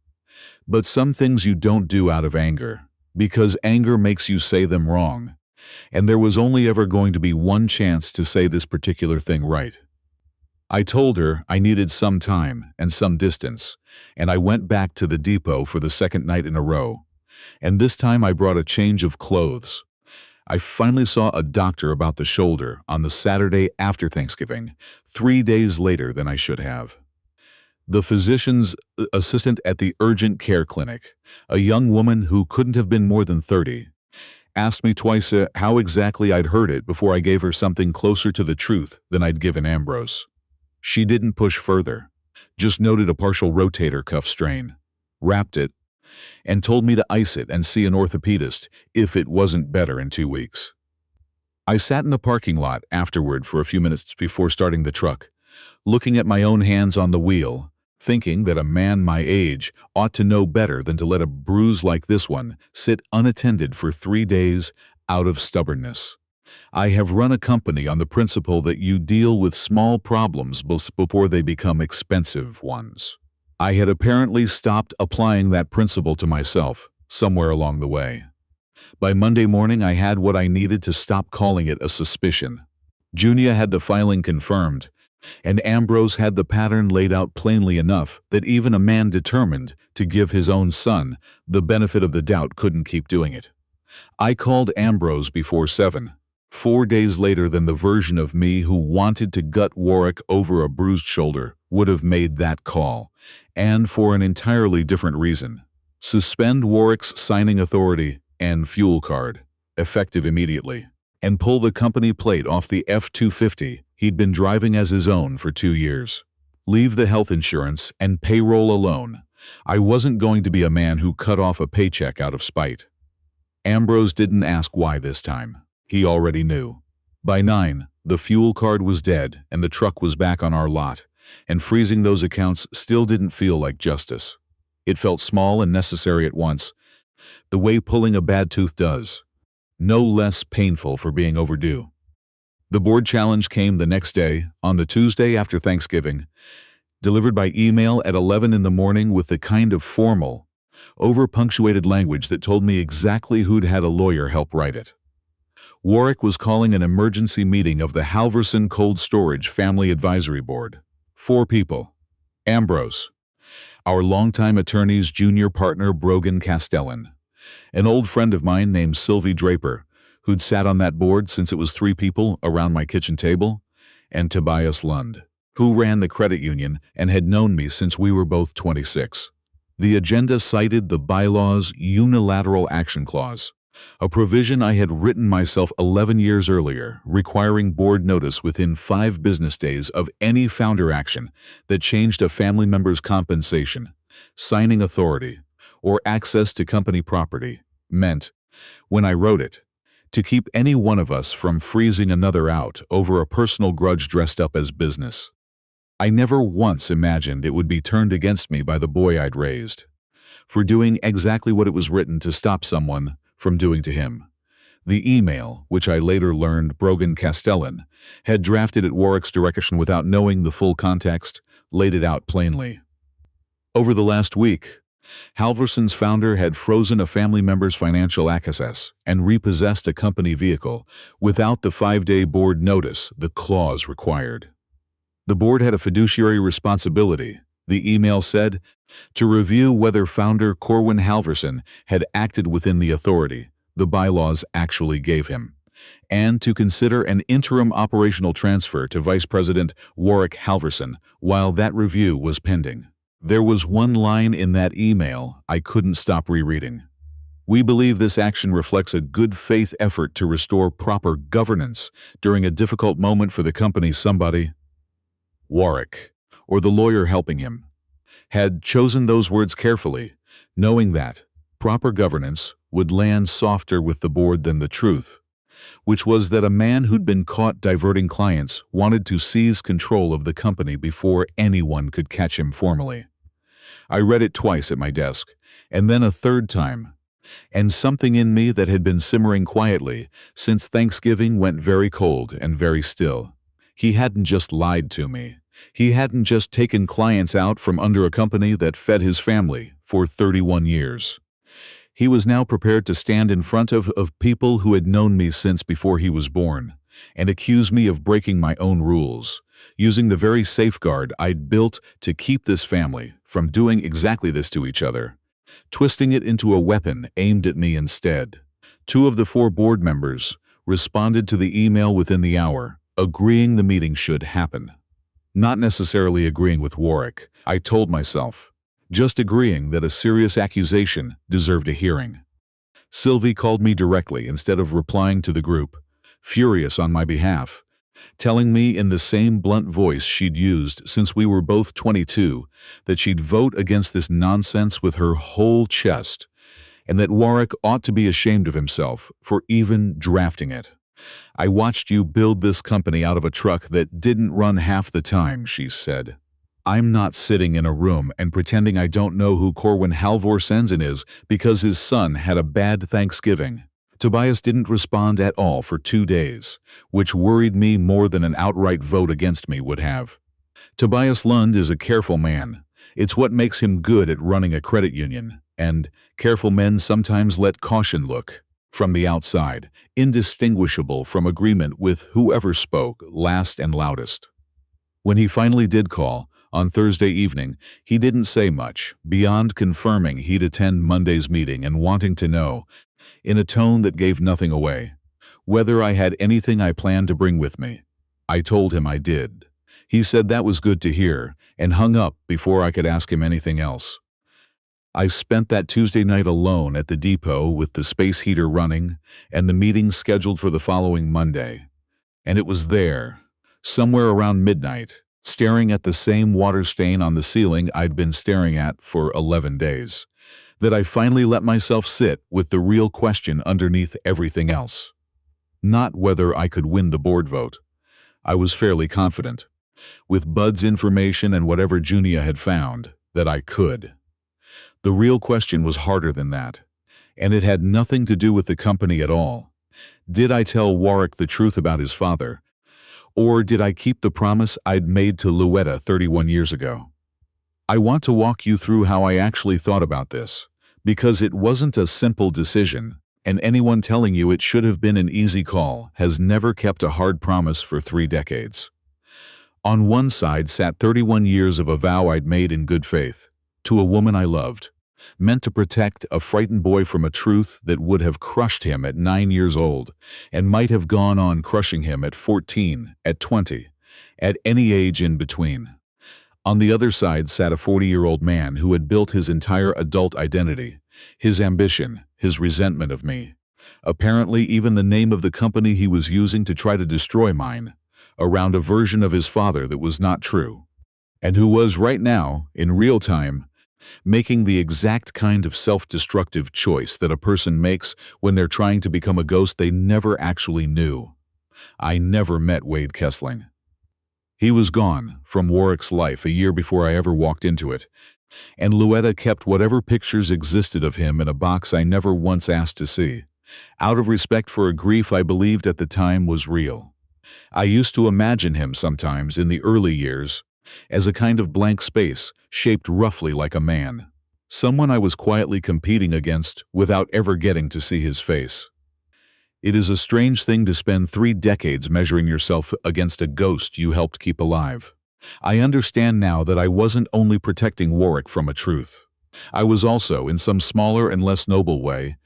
But some things you don't do out of anger, because anger makes you say them wrong. And there was only ever going to be one chance to say this particular thing right. I told her I needed some time and some distance, and I went back to the depot for the second night in a row. And this time I brought a change of clothes. I finally saw a doctor about the shoulder on the Saturday after Thanksgiving, 3 days later than I should have. The physician's assistant at the urgent care clinic, a young woman who couldn't have been more than 30, asked me twice how exactly I'd heard it before I gave her something closer to the truth than I'd given Ambrose. She didn't push further, just noted a partial rotator cuff strain, wrapped it, and told me to ice it and see an orthopedist if it wasn't better in 2 weeks. I sat in the parking lot afterward for a few minutes before starting the truck, looking at my own hands on the wheel, thinking that a man my age ought to know better than to let a bruise like this one sit unattended for 3 days out of stubbornness. I have run a company on the principle that you deal with small problems before they become expensive ones. I had apparently stopped applying that principle to myself somewhere along the way. By Monday morning, I had what I needed to stop calling it a suspicion. Junia had the filing confirmed, and Ambrose had the pattern laid out plainly enough that even a man determined to give his own son the benefit of the doubt couldn't keep doing it. I called Ambrose before 7, 4 days later than the version of me who wanted to gut Warwick over a bruised shoulder would have made that call, and for an entirely different reason. Suspend Warwick's signing authority and fuel card, effective immediately, and pull the company plate off the F-250 he'd been driving as his own for 2 years. Leave the health insurance and payroll alone. I wasn't going to be a man who cut off a paycheck out of spite. Ambrose didn't ask why this time. He already knew. By 9, the fuel card was dead and the truck was back on our lot, and freezing those accounts still didn't feel like justice. It felt small and necessary at once, the way pulling a bad tooth does, no less painful for being overdue. The board challenge came the next day, on the Tuesday after Thanksgiving, delivered by email at 11 in the morning with the kind of formal, over-punctuated language that told me exactly who'd had a lawyer help write it. Warwick was calling an emergency meeting of the Halverson Cold Storage Family Advisory Board. 4 people. Ambrose, our longtime attorney's junior partner Brogan Castellan, an old friend of mine named Sylvie Draper, who'd sat on that board since it was 3 people around my kitchen table, and Tobias Lund, who ran the credit union and had known me since we were both 26. The agenda cited the bylaw's unilateral action clause, a provision I had written myself 11 years earlier, requiring board notice within 5 business days of any founder action that changed a family member's compensation, signing authority, or access to company property, meant, when I wrote it, to keep any one of us from freezing another out over a personal grudge dressed up as business. I never once imagined it would be turned against me by the boy I'd raised, for doing exactly what it was written to stop someone from doing to him. The email, which I later learned Brogan Castellan had drafted at Warwick's direction without knowing the full context, laid it out plainly. Over the last week, Halverson's founder had frozen a family member's financial access and repossessed a company vehicle without the 5-day board notice the clause required. The board had a fiduciary responsibility, the email said, to review whether founder Corwin Halverson had acted within the authority the bylaws actually gave him, and to consider an interim operational transfer to Vice President Warwick Halverson while that review was pending. There was one line in that email I couldn't stop rereading. We believe this action reflects a good faith effort to restore proper governance during a difficult moment for the company. Somebody, Warwick, or the lawyer helping him, had chosen those words carefully, knowing that proper governance would land softer with the board than the truth, which was that a man who'd been caught diverting clients wanted to seize control of the company before anyone could catch him formally. I read it twice at my desk, and then a third time, and something in me that had been simmering quietly since Thanksgiving went very cold and very still. He hadn't just lied to me. He hadn't just taken clients out from under a company that fed his family for 31 years. He was now prepared to stand in front of people who had known me since before he was born and accuse me of breaking my own rules, using the very safeguard I'd built to keep this family from doing exactly this to each other, twisting it into a weapon aimed at me instead. 2 of the 4 board members responded to the email within the hour, agreeing the meeting should happen. Not necessarily agreeing with Warwick, I told myself. Just agreeing that a serious accusation deserved a hearing. Sylvie called me directly instead of replying to the group, furious on my behalf, telling me in the same blunt voice she'd used since we were both 22 that she'd vote against this nonsense with her whole chest, and that Warwick ought to be ashamed of himself for even drafting it. I watched you build this company out of a truck that didn't run half the time, she said. I'm not sitting in a room and pretending I don't know who Corwin Halvorsensen is because his son had a bad Thanksgiving. Tobias didn't respond at all for 2 days, which worried me more than an outright vote against me would have. Tobias Lund is a careful man. It's what makes him good at running a credit union, and careful men sometimes let caution look, from the outside, indistinguishable from agreement with whoever spoke last and loudest. When he finally did call, on Thursday evening, he didn't say much, beyond confirming he'd attend Monday's meeting and wanting to know, in a tone that gave nothing away, whether I had anything I planned to bring with me. I told him I did. He said that was good to hear, and hung up before I could ask him anything else. I spent that Tuesday night alone at the depot with the space heater running and the meeting scheduled for the following Monday. And it was there, somewhere around midnight, staring at the same water stain on the ceiling I'd been staring at for 11 days, that I finally let myself sit with the real question underneath everything else. Not whether I could win the board vote. I was fairly confident, with Bud's information and whatever Junia had found, that I could. The real question was harder than that, and it had nothing to do with the company at all. Did I tell Warwick the truth about his father, or did I keep the promise I'd made to Luetta 31 years ago? I want to walk you through how I actually thought about this, because it wasn't a simple decision, and anyone telling you it should have been an easy call has never kept a hard promise for 3 decades. On one side sat 31 years of a vow I'd made in good faith, to a woman I loved, meant to protect a frightened boy from a truth that would have crushed him at 9 years old, and might have gone on crushing him at 14, at 20, at any age in between. On the other side sat a 40-year-old man who had built his entire adult identity, his ambition, his resentment of me, apparently even the name of the company he was using to try to destroy mine, around a version of his father that was not true, and who was right now, in real time, making the exact kind of self-destructive choice that a person makes when they're trying to become a ghost they never actually knew. I never met Wade Kessling. He was gone from Warwick's life a year before I ever walked into it, and Luetta kept whatever pictures existed of him in a box I never once asked to see, out of respect for a grief I believed at the time was real. I used to imagine him sometimes in the early years as a kind of blank space shaped roughly like a man, someone I was quietly competing against without ever getting to see his face. It is a strange thing to spend 3 decades measuring yourself against a ghost you helped keep alive. I understand now that I wasn't only protecting Warwick from a truth. I was also, in some smaller and less noble way,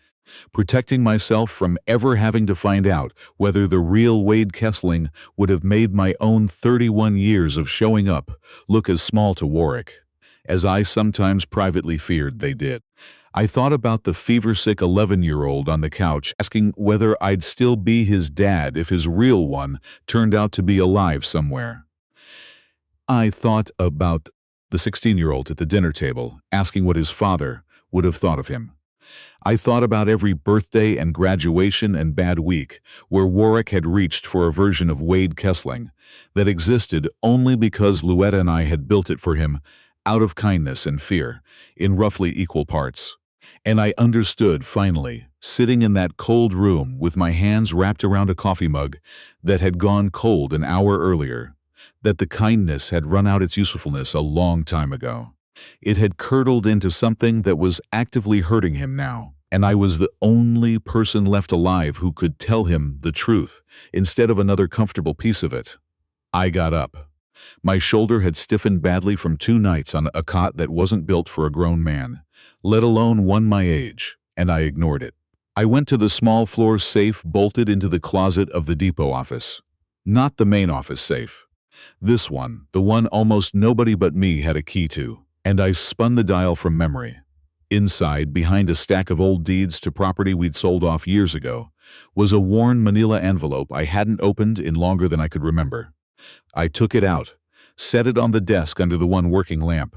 protecting myself from ever having to find out whether the real Wade Kessling would have made my own 31 years of showing up look as small to Warwick, as I sometimes privately feared they did. I thought about the fever-sick 11-year-old on the couch asking whether I'd still be his dad if his real one turned out to be alive somewhere. I thought about the 16-year-old at the dinner table asking what his father would have thought of him. I thought about every birthday and graduation and bad week where Warwick had reached for a version of Wade Kessling that existed only because Luetta and I had built it for him out of kindness and fear, in roughly equal parts. And I understood, finally, sitting in that cold room with my hands wrapped around a coffee mug that had gone cold an hour earlier, that the kindness had run out its usefulness a long time ago. It had curdled into something that was actively hurting him now, and I was the only person left alive who could tell him the truth instead of another comfortable piece of it. I got up. My shoulder had stiffened badly from 2 nights on a cot that wasn't built for a grown man, let alone one my age, and I ignored it. I went to the small floor safe bolted into the closet of the depot office. Not the main office safe. This one, the one almost nobody but me had a key to, and I spun the dial from memory. Inside, behind a stack of old deeds to property we'd sold off years ago, was a worn manila envelope I hadn't opened in longer than I could remember. I took it out, set it on the desk under the one working lamp,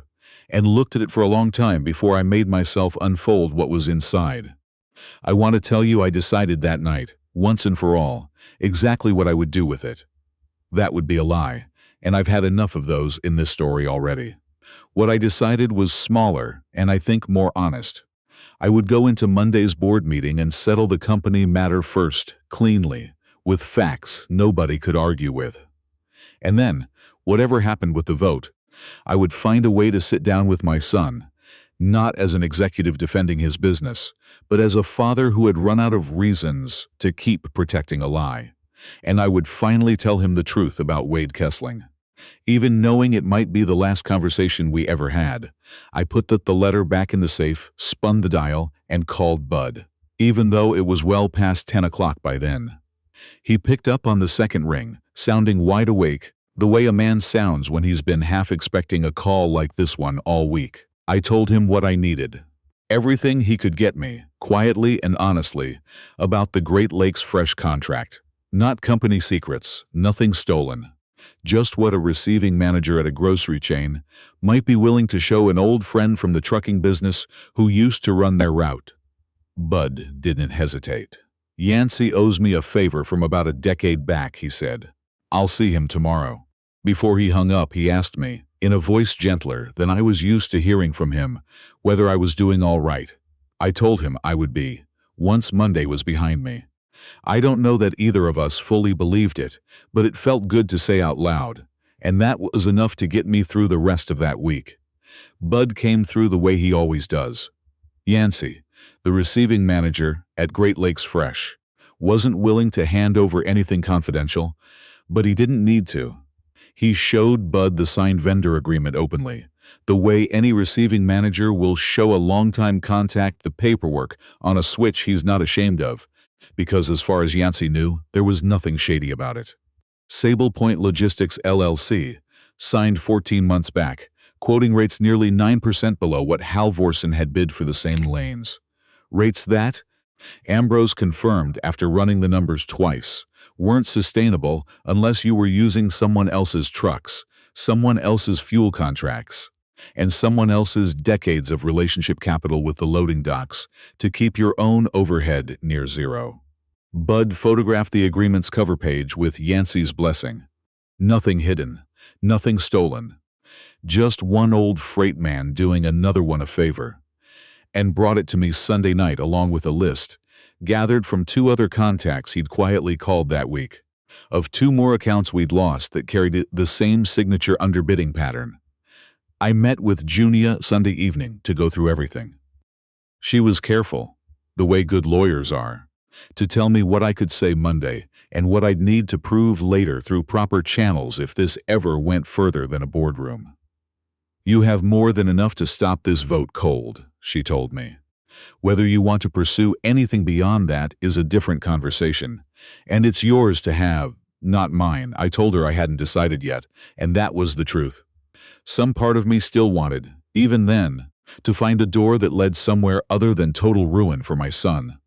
and looked at it for a long time before I made myself unfold what was inside. I want to tell you I decided that night, once and for all, exactly what I would do with it. That would be a lie, and I've had enough of those in this story already. What I decided was smaller, and I think more honest. I would go into Monday's board meeting and settle the company matter first, cleanly, with facts nobody could argue with. And then, whatever happened with the vote, I would find a way to sit down with my son, not as an executive defending his business, but as a father who had run out of reasons to keep protecting a lie. And I would finally tell him the truth about Wade Kessling. Even knowing it might be the last conversation we ever had, I put the letter back in the safe, spun the dial, and called Bud, even though it was well past 10 o'clock by then. He picked up on the second ring, sounding wide awake, the way a man sounds when he's been half expecting a call like this one all week. I told him what I needed. Everything he could get me, quietly and honestly, about the Great Lakes Fresh contract. Not company secrets, nothing stolen. Just what a receiving manager at a grocery chain might be willing to show an old friend from the trucking business who used to run their route. Bud didn't hesitate. Yancey owes me a favor from about a decade back, he said. I'll see him tomorrow. Before he hung up, he asked me, in a voice gentler than I was used to hearing from him, whether I was doing all right. I told him I would be, once Monday was behind me. I don't know that either of us fully believed it, but it felt good to say out loud, and that was enough to get me through the rest of that week. Bud came through the way he always does. Yancey, the receiving manager at Great Lakes Fresh, wasn't willing to hand over anything confidential, but he didn't need to. He showed Bud the signed vendor agreement openly, the way any receiving manager will show a longtime contact the paperwork on a switch he's not ashamed of, because as far as Yancey knew, there was nothing shady about it. Sable Point Logistics LLC, signed 14 months back, quoting rates nearly 9% below what Halvorsen had bid for the same lanes. Rates that, Ambrose confirmed after running the numbers twice, weren't sustainable unless you were using someone else's trucks, someone else's fuel contracts, and someone else's decades of relationship capital with the loading docks to keep your own overhead near zero. Bud photographed the agreement's cover page with Yancey's blessing. Nothing hidden, nothing stolen. Just one old freight man doing another one a favor. And brought it to me Sunday night along with a list, gathered from 2 other contacts he'd quietly called that week, of 2 more accounts we'd lost that carried the same signature underbidding pattern. I met with Junia Sunday evening to go through everything. She was careful, the way good lawyers are, to tell me what I could say Monday and what I'd need to prove later through proper channels if this ever went further than a boardroom. You have more than enough to stop this vote cold, she told me. Whether you want to pursue anything beyond that is a different conversation, and it's yours to have, not mine. I told her I hadn't decided yet, and that was the truth. Some part of me still wanted, even then, to find a door that led somewhere other than total ruin for my son.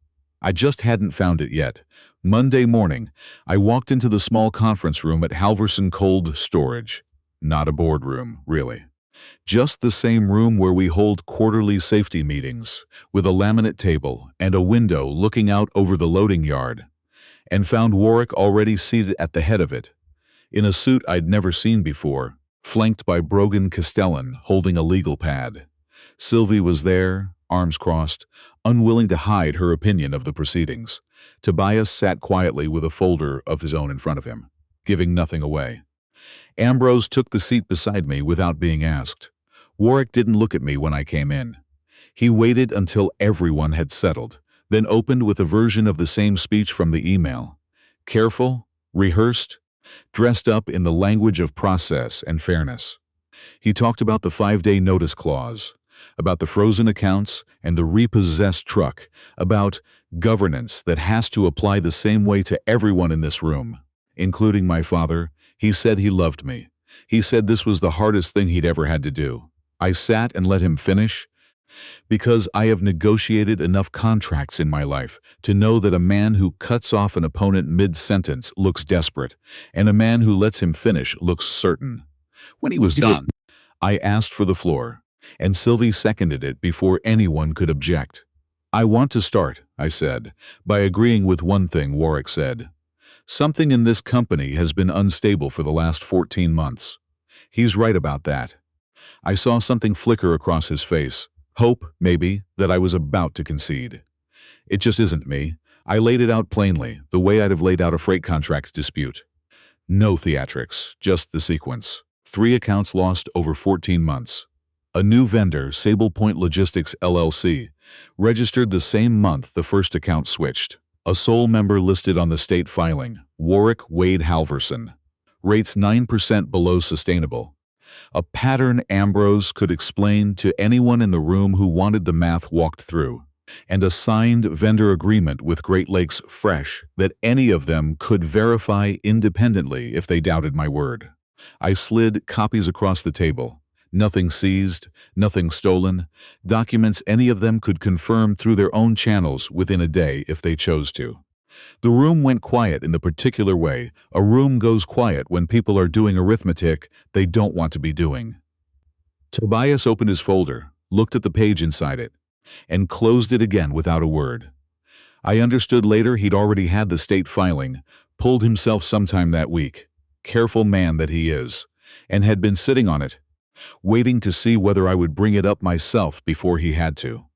I just hadn't found it yet. Monday morning, I walked into the small conference room at Halvorsen Cold Storage. Not a boardroom, really. Just the same room where we hold quarterly safety meetings, with a laminate table and a window looking out over the loading yard, and found Warwick already seated at the head of it, in a suit I'd never seen before, flanked by Brogan Castellan holding a legal pad. Sylvie was there, arms crossed, unwilling to hide her opinion of the proceedings. Tobias sat quietly with a folder of his own in front of him, giving nothing away. Ambrose took the seat beside me without being asked. Warwick didn't look at me when I came in. He waited until everyone had settled, then opened with a version of the same speech from the email. Careful, rehearsed, dressed up in the language of process and fairness. He talked about the 5-day notice clause, about the frozen accounts and the repossessed truck, about governance that has to apply the same way to everyone in this room, including my father, He said he loved me. He said this was the hardest thing he'd ever had to do. I sat and let him finish, because I have negotiated enough contracts in my life to know that a man who cuts off an opponent mid-sentence looks desperate, and a man who lets him finish looks certain. When he was done, I asked for the floor, and Sylvie seconded it before anyone could object. I want to start, I said, by agreeing with one thing Warwick said. Something in this company has been unstable for the last 14 months. He's right about that. I saw something flicker across his face. Hope, maybe, that I was about to concede. It just isn't me. I laid it out plainly, the way I'd have laid out a freight contract dispute. No theatrics, just the sequence. 3 accounts lost over 14 months. A new vendor, Sable Point Logistics LLC, registered the same month the first account switched. A sole member listed on the state filing, Warwick Wade Halverson. Rates 9% below sustainable. A pattern Ambrose could explain to anyone in the room who wanted the math walked through, and a signed vendor agreement with Great Lakes Fresh that any of them could verify independently if they doubted my word. I slid copies across the table. Nothing seized, nothing stolen, documents any of them could confirm through their own channels within a day if they chose to. The room went quiet in the particular way a room goes quiet when people are doing arithmetic they don't want to be doing. Tobias opened his folder, looked at the page inside it, and closed it again without a word. I understood later he'd already had the state filing, pulled himself sometime that week, careful man that he is, and had been sitting on it, waiting to see whether I would bring it up myself before he had to.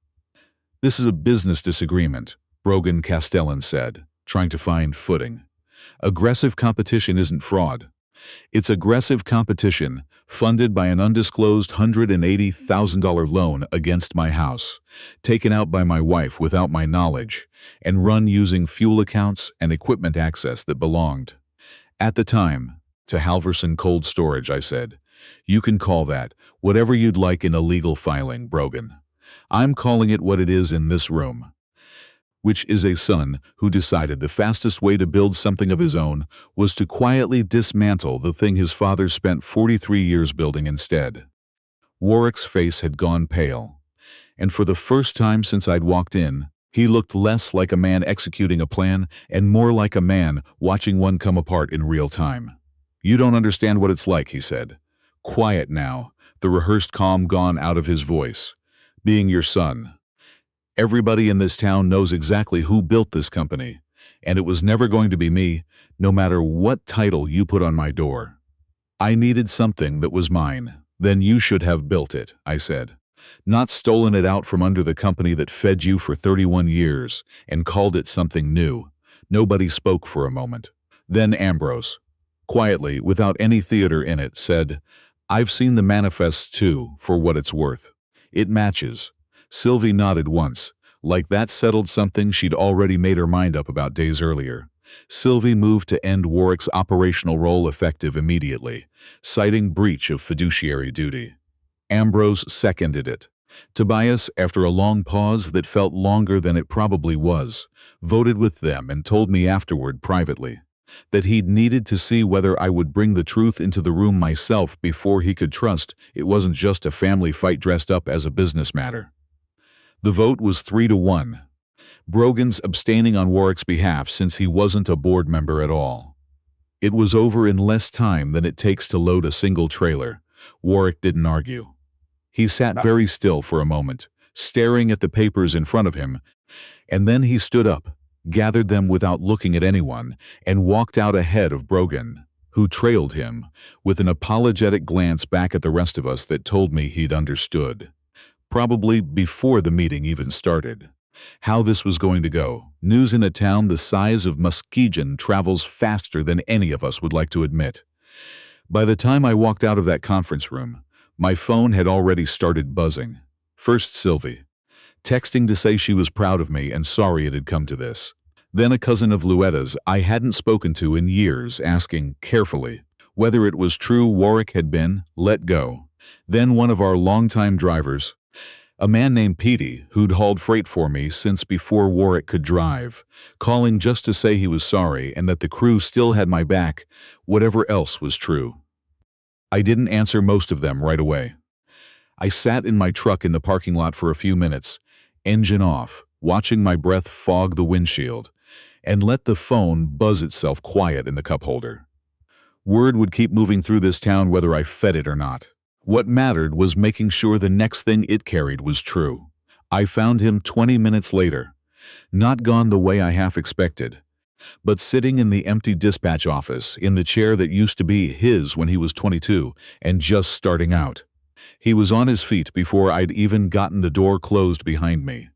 This is a business disagreement, Brogan Castellan said, trying to find footing. Aggressive competition isn't fraud. It's aggressive competition funded by an undisclosed $180,000 loan against my house, taken out by my wife without my knowledge, and run using fuel accounts and equipment access that belonged. At the time, to Halverson Cold Storage, I said, "You can call that whatever you'd like in a legal filing, Brogan. I'm calling it what it is in this room." Which is a son who decided the fastest way to build something of his own was to quietly dismantle the thing his father spent 43 years building instead. Warwick's face had gone pale, and for the first time since I'd walked in, he looked less like a man executing a plan and more like a man watching one come apart in real time. "You don't understand what it's like," he said. Quiet now, the rehearsed calm gone out of his voice. "Being your son. Everybody in this town knows exactly who built this company, and it was never going to be me, no matter what title you put on my door. I needed something that was mine. Then you should have built it," I said. "Not stolen it out from under the company that fed you for 31 years and called it something new." Nobody spoke for a moment. Then Ambrose, quietly, without any theater in it, said, "I've seen the manifests too, for what it's worth. It matches." Sylvie nodded once, like that settled something she'd already made her mind up about days earlier. Sylvie moved to end Warwick's operational role effective immediately, citing breach of fiduciary duty. Ambrose seconded it. Tobias, after a long pause that felt longer than it probably was, voted with them and told me afterward privately that he'd needed to see whether I would bring the truth into the room myself before he could trust it wasn't just a family fight dressed up as a business matter. The vote was 3-1. Brogan's abstaining on Warwick's behalf since he wasn't a board member at all. It was over in less time than it takes to load a single trailer. Warwick didn't argue. He sat very still for a moment, staring at the papers in front of him, and then he stood up, gathered them without looking at anyone, and walked out ahead of Brogan, who trailed him, with an apologetic glance back at the rest of us that told me he'd understood. Probably before the meeting even started. How this was going to go. News in a town the size of Muskegon travels faster than any of us would like to admit. By the time I walked out of that conference room, my phone had already started buzzing. First Sylvie, texting to say she was proud of me and sorry it had come to this. Then a cousin of Luetta's I hadn't spoken to in years asking, carefully, whether it was true Warwick had been let go. Then one of our longtime drivers, A man named Petey, who'd hauled freight for me since before Warwick could drive, calling just to say he was sorry and that the crew still had my back, whatever else was true. I didn't answer most of them right away. I sat in my truck in the parking lot for a few minutes, engine off, watching my breath fog the windshield, and let the phone buzz itself quiet in the cup holder. Word would keep moving through this town whether I fed it or not. What mattered was making sure the next thing it carried was true. I found him 20 minutes later, not gone the way I half expected, but sitting in the empty dispatch office in the chair that used to be his when he was 22 and just starting out. He was on his feet before I'd even gotten the door closed behind me.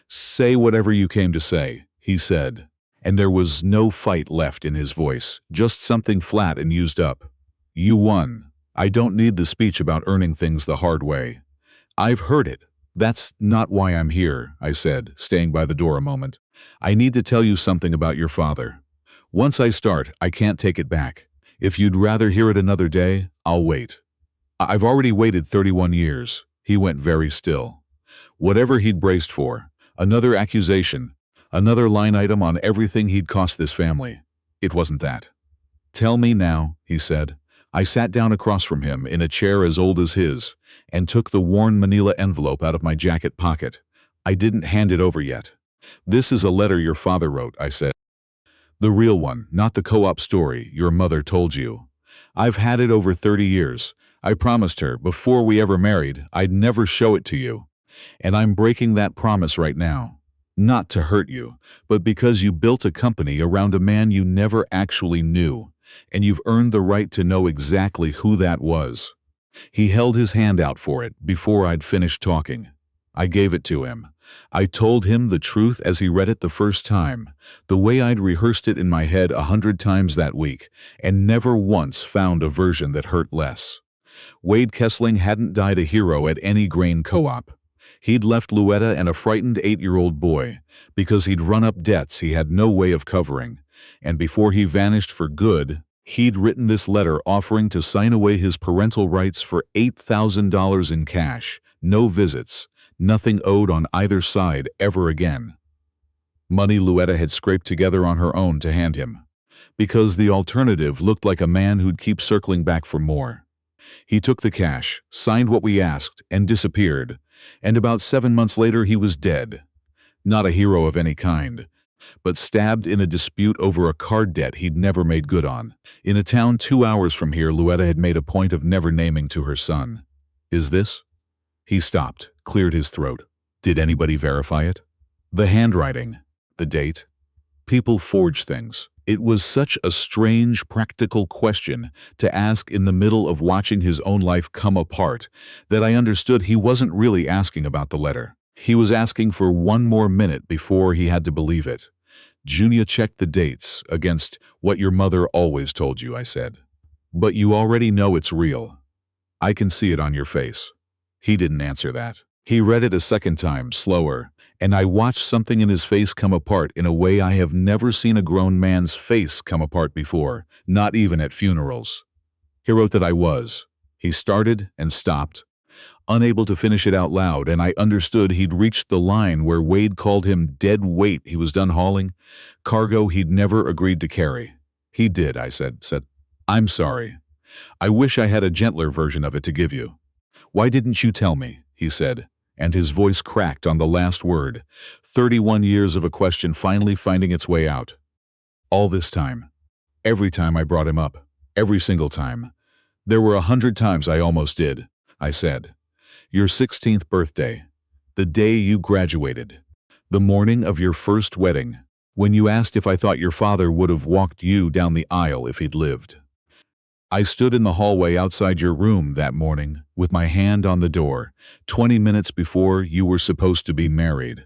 "Say whatever you came to say," he said, and there was no fight left in his voice, just something flat and used up. "You won. I don't need the speech about earning things the hard way. I've heard it. That's not why I'm here," I said, staying by the door a moment. "I need to tell you something about your father. Once I start, I can't take it back. If you'd rather hear it another day, I'll wait." "I've already waited 31 years. He went very still. Whatever he'd braced for, another accusation, another line item on everything he'd cost this family. It wasn't that. "Tell me now," he said. I sat down across from him in a chair as old as his and took the worn manila envelope out of my jacket pocket. I didn't hand it over yet. "This is a letter your father wrote," I said. "The real one, not the co-op story your mother told you. I've had it over 30 years. I promised her, before we ever married, I'd never show it to you. And I'm breaking that promise right now. Not to hurt you, but because you built a company around a man you never actually knew, and you've earned the right to know exactly who that was." He held his hand out for it before I'd finished talking. I gave it to him. I told him the truth as he read it the first time, the way I'd rehearsed it in my head 100 times that week, and never once found a version that hurt less. Wade Kessling hadn't died a hero at any grain co-op. He'd left Louetta and a frightened 8-year-old boy because he'd run up debts he had no way of covering, and before he vanished for good, he'd written this letter offering to sign away his parental rights for $8,000 in cash, no visits, nothing owed on either side ever again. Money Louetta had scraped together on her own to hand him, because the alternative looked like a man who'd keep circling back for more. He took the cash, signed what we asked, and disappeared, and about 7 months later he was dead. Not a hero of any kind, but stabbed in a dispute over a card debt he'd never made good on, in a town 2 hours from here Louetta had made a point of never naming to her son. "Is this?" He stopped, cleared his throat. "Did anybody verify it? The handwriting, the date? People forge things." It was such a strange, practical question to ask in the middle of watching his own life come apart that I understood he wasn't really asking about the letter. He was asking for one more minute before he had to believe it. "Junia checked the dates against what your mother always told you," I said. "But you already know it's real. I can see it on your face." He didn't answer that. He read it a second time, slower, and I watched something in his face come apart in a way I have never seen a grown man's face come apart before, not even at funerals. He wrote that I was. He started and stopped, unable to finish it out loud, and I understood he'd reached the line where Wade called him dead weight he was done hauling, cargo he'd never agreed to carry. "He did," I said. "I'm sorry. I wish I had a gentler version of it to give you." "Why didn't you tell me?" he said, and his voice cracked on the last word, 31 years of a question finally finding its way out. "All this time. Every time I brought him up. Every single time. There were 100 times I almost did," I said. "Your 16th birthday. The day you graduated. The morning of your first wedding. When you asked if I thought your father would have walked you down the aisle if he'd lived. I stood in the hallway outside your room that morning with my hand on the door, 20 minutes before you were supposed to be married,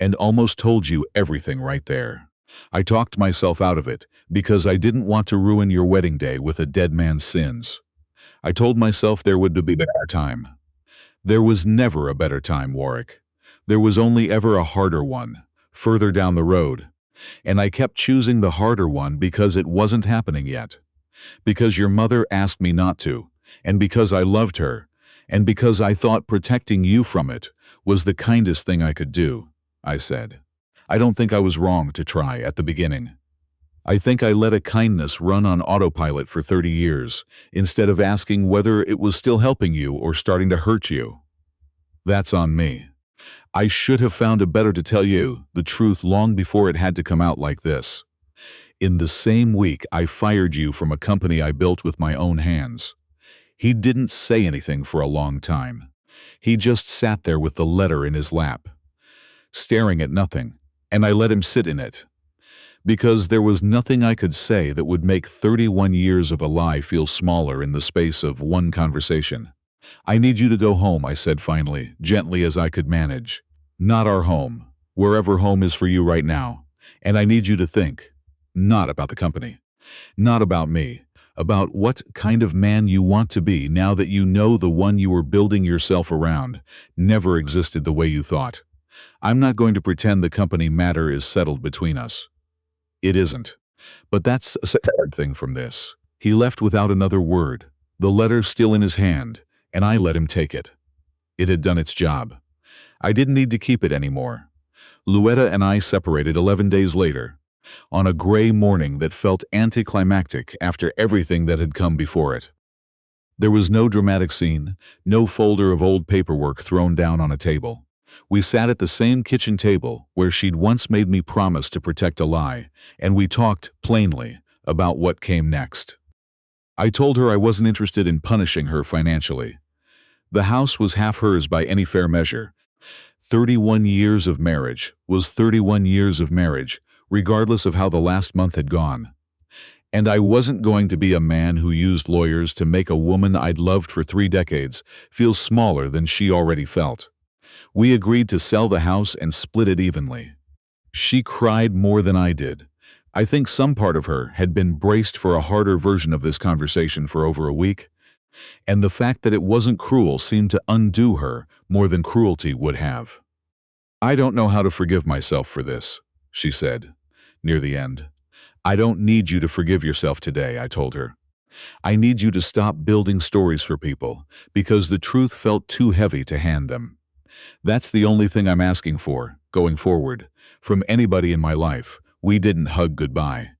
and almost told you everything right there. I talked myself out of it because I didn't want to ruin your wedding day with a dead man's sins. I told myself there would be a better time. There was never a better time, Warwick. There was only ever a harder one, further down the road. And I kept choosing the harder one because it wasn't happening yet. Because your mother asked me not to, and because I loved her, And because I thought protecting you from it was the kindest thing I could do, I said. I don't think I was wrong to try at the beginning. I think I let a kindness run on autopilot for 30 years, instead of asking whether it was still helping you or starting to hurt you. That's on me. I should have found it better to tell you the truth long before it had to come out like this. In the same week, I fired you from a company I built with my own hands. He didn't say anything for a long time. He just sat there with the letter in his lap, staring at nothing, and I let him sit in it. Because there was nothing I could say that would make 31 years of a lie feel smaller in the space of one conversation. I need you to go home, I said finally, gently as I could manage. Not our home, wherever home is for you right now. And I need you to think, not about the company, not about me, about what kind of man you want to be now that you know the one you were building yourself around never existed the way you thought. I'm not going to pretend the company matter is settled between us. It isn't. But that's a separate thing from this. He left without another word, the letter still in his hand, and I let him take it. It had done its job. I didn't need to keep it anymore. Luetta and I separated 11 days later, on a gray morning that felt anticlimactic after everything that had come before it. There was no dramatic scene, no folder of old paperwork thrown down on a table. We sat at the same kitchen table where she'd once made me promise to protect a lie, and we talked, plainly, about what came next. I told her I wasn't interested in punishing her financially. The house was half hers by any fair measure. 31 years of marriage was 31 years of marriage, regardless of how the last month had gone. And I wasn't going to be a man who used lawyers to make a woman I'd loved for 3 decades feel smaller than she already felt. We agreed to sell the house and split it evenly. She cried more than I did. I think some part of her had been braced for a harder version of this conversation for over a week, and the fact that it wasn't cruel seemed to undo her more than cruelty would have. I don't know how to forgive myself for this, she said, near the end. I don't need you to forgive yourself today, I told her. I need you to stop building stories for people, because the truth felt too heavy to hand them. That's the only thing I'm asking for, going forward, from anybody in my life. We didn't hug goodbye.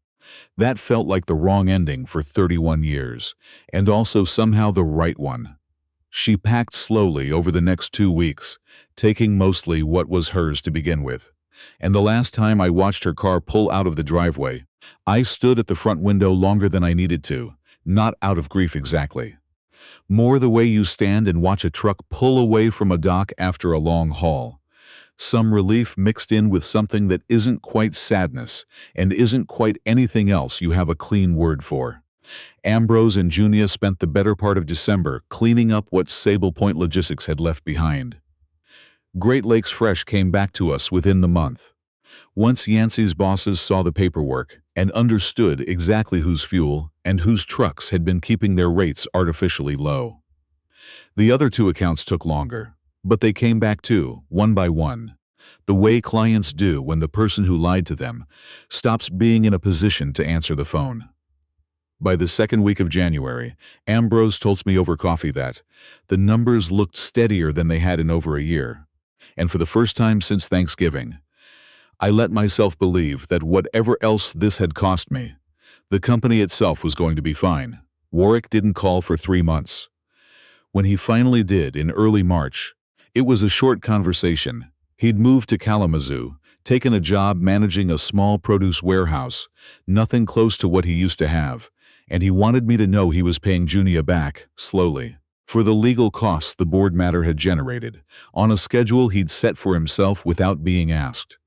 That felt like the wrong ending for 31 years, and also somehow the right one. She packed slowly over the next 2 weeks, taking mostly what was hers to begin with. And the last time I watched her car pull out of the driveway, I stood at the front window longer than I needed to, not out of grief exactly. More the way you stand and watch a truck pull away from a dock after a long haul. Some relief mixed in with something that isn't quite sadness and isn't quite anything else you have a clean word for. Ambrose and Junia spent the better part of December cleaning up what Sable Point Logistics had left behind. Great Lakes Fresh came back to us within the month. Once Yancey's bosses saw the paperwork and understood exactly whose fuel and whose trucks had been keeping their rates artificially low. The other 2 accounts took longer, but they came back too, one by one, the way clients do when the person who lied to them stops being in a position to answer the phone. By the second week of January, Ambrose told me over coffee that the numbers looked steadier than they had in over a year, and for the first time since Thanksgiving, I let myself believe that whatever else this had cost me, the company itself was going to be fine. Warwick didn't call for 3 months. When he finally did in early March, it was a short conversation. He'd moved to Kalamazoo, taken a job managing a small produce warehouse, nothing close to what he used to have, and he wanted me to know he was paying Junia back, slowly, for the legal costs the board matter had generated, on a schedule he'd set for himself without being asked.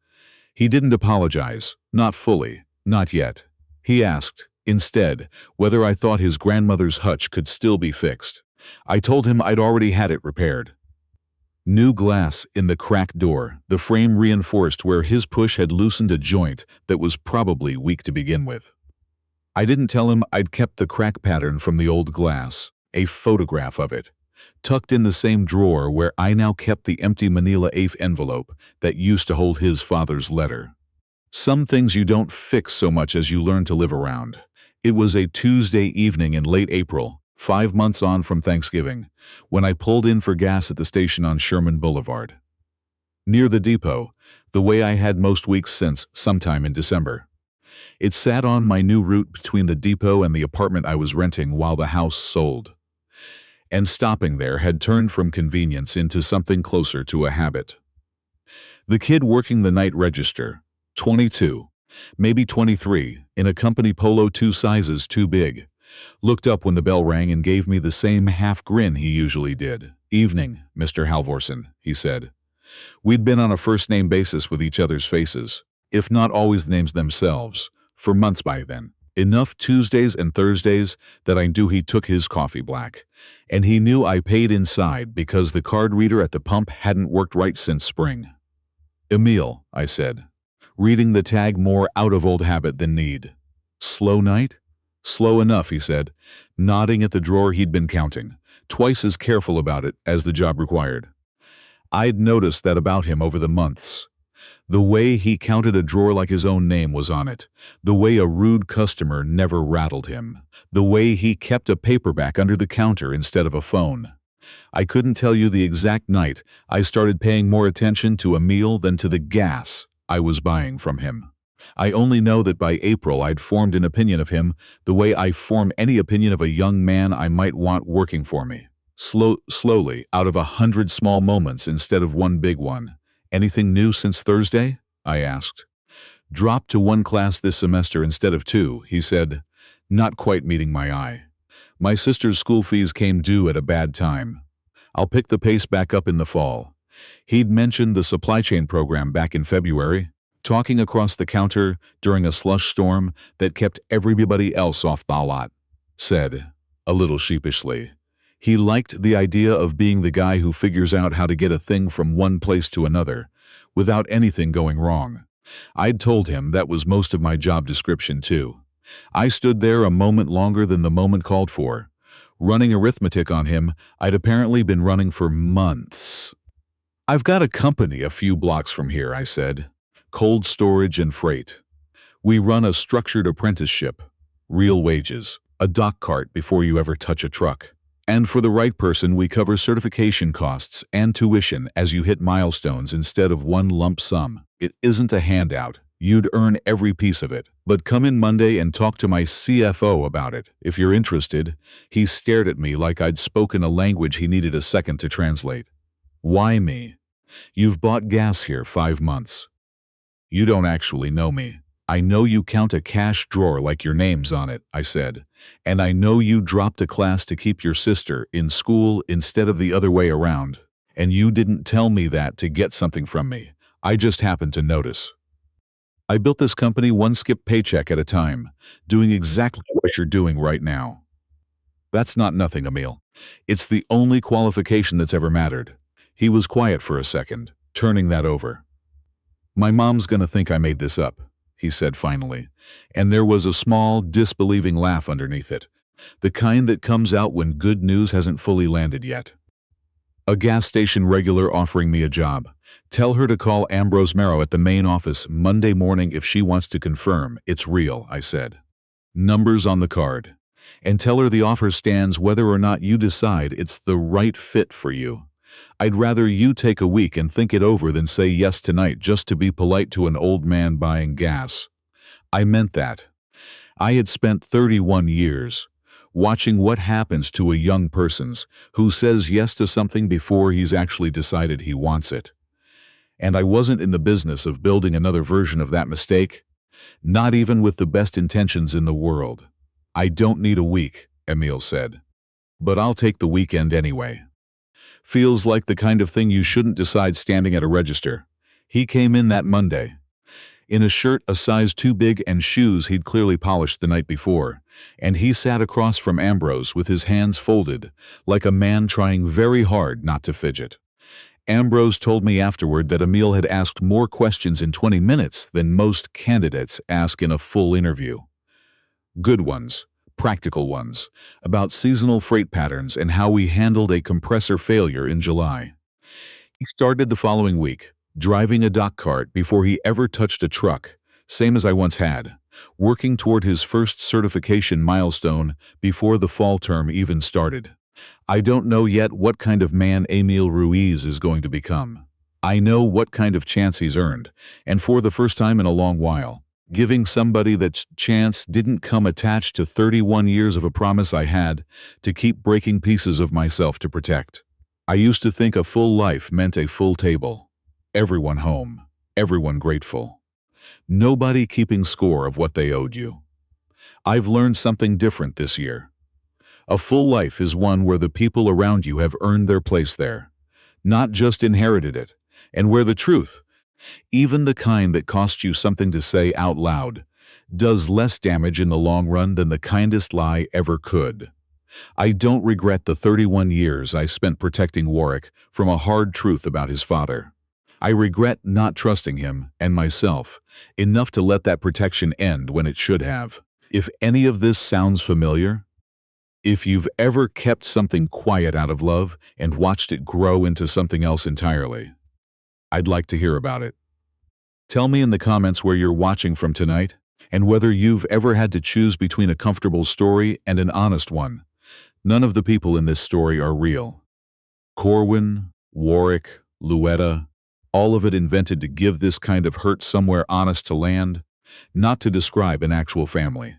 He didn't apologize, not fully, not yet. He asked, instead, whether I thought his grandmother's hutch could still be fixed. I told him I'd already had it repaired. New glass in the cracked door, the frame reinforced where his push had loosened a joint that was probably weak to begin with. I didn't tell him I'd kept the crack pattern from the old glass, a photograph of it, tucked in the same drawer where I now kept the empty Manila eighth envelope that used to hold his father's letter. Some things you don't fix so much as you learn to live around. It was a Tuesday evening in late April, 5 months on from Thanksgiving, when I pulled in for gas at the station on Sherman Boulevard. Near the depot, the way I had most weeks since sometime in December. It sat on my new route between the depot and the apartment I was renting while the house sold. And stopping there had turned from convenience into something closer to a habit. The kid working the night register, 22, maybe 23, in a company polo 2 sizes too big, looked up when the bell rang and gave me the same half grin he usually did. "Evening, Mr. Halvorsen," he said. We'd been on a first-name basis with each other's faces, if not always the names themselves, for months by then. Enough Tuesdays and Thursdays that I knew he took his coffee black, and he knew I paid inside because the card reader at the pump hadn't worked right since spring. "Emil," I said, reading the tag more out of old habit than need. "Slow night?" "Slow enough," he said, nodding at the drawer he'd been counting, twice as careful about it as the job required. I'd noticed that about him over the months. The way he counted a drawer like his own name was on it, the way a rude customer never rattled him, the way he kept a paperback under the counter instead of a phone. I couldn't tell you the exact night I started paying more attention to Emil than to the gas I was buying from him. I only know that by April I'd formed an opinion of him the way I form any opinion of a young man I might want working for me. Slowly, out of 100 small moments instead of one big one. "Anything new since Thursday?" I asked. "Dropped to 1 class this semester instead of 2, he said, not quite meeting my eye. "My sister's school fees came due at a bad time. I'll pick the pace back up in the fall." He'd mentioned the supply chain program back in February, talking across the counter during a slush storm that kept everybody else off the lot. Said, a little sheepishly, he liked the idea of being the guy who figures out how to get a thing from one place to another, without anything going wrong. I'd told him that was most of my job description too. I stood there a moment longer than the moment called for. Running arithmetic on him, I'd apparently been running for months. "I've got a company a few blocks from here," I said. "Cold storage and freight. We run a structured apprenticeship. Real wages. A dock cart before you ever touch a truck. And for the right person, we cover certification costs and tuition as you hit milestones instead of one lump sum. It isn't a handout. You'd earn every piece of it. But come in Monday and talk to my CFO about it, if you're interested." He stared at me like I'd spoken a language he needed a second to translate. "Why me? You've bought gas here 5 months. You don't actually know me. I know you count a cash drawer like your name's on it," I said. "And I know you dropped a class to keep your sister in school instead of the other way around. And you didn't tell me that to get something from me. I just happened to notice. I built this company one skip paycheck at a time, doing exactly what you're doing right now." "That's not nothing, Emil. It's the only qualification that's ever mattered." He was quiet for a second, turning that over. "My mom's gonna think I made this up," he said finally, and there was a small, disbelieving laugh underneath it, the kind that comes out when good news hasn't fully landed yet. "A gas station regular offering me a job. Tell her to call Ambrose Marrow at the main office Monday morning if she wants to confirm it's real," I said. "Numbers on the card. And tell her the offer stands whether or not you decide it's the right fit for you. I'd rather you take a week and think it over than say yes tonight just to be polite to an old man buying gas." I meant that. I had spent 31 years watching what happens to a young person who says yes to something before he's actually decided he wants it. And I wasn't in the business of building another version of that mistake, not even with the best intentions in the world. "I don't need a week," Emil said. "But I'll take the weekend anyway." Feels like the kind of thing you shouldn't decide standing at a register. He came in that Monday, in a shirt a size too big and shoes he'd clearly polished the night before, and he sat across from Ambrose with his hands folded, like a man trying very hard not to fidget. Ambrose told me afterward that Emil had asked more questions in 20 minutes than most candidates ask in a full interview. Good ones. Practical ones, about seasonal freight patterns and how we handled a compressor failure in July. He started the following week, driving a dock cart before he ever touched a truck, same as I once had. working toward his first certification milestone before the fall term even started. I don't know yet what kind of man Emil Ruiz is going to become. I know what kind of chance he's earned, and for the first time in a long while, giving somebody that chance didn't come attached to 31 years of a promise I had to keep breaking pieces of myself to protect. I used to think a full life meant a full table. Everyone home, everyone grateful. Nobody keeping score of what they owed you. I've learned something different this year. A full life is one where the people around you have earned their place there, not just inherited it, and where the truth, even the kind that costs you something to say out loud, does less damage in the long run than the kindest lie ever could. I don't regret the 31 years I spent protecting Warwick from a hard truth about his father. I regret not trusting him and myself enough to let that protection end when it should have. If any of this sounds familiar, if you've ever kept something quiet out of love and watched it grow into something else entirely, I'd like to hear about it. Tell me in the comments where you're watching from tonight, and whether you've ever had to choose between a comfortable story and an honest one. None of the people in this story are real. Corwin, Warwick, Luetta, all of it invented to give this kind of hurt somewhere honest to land, not to describe an actual family.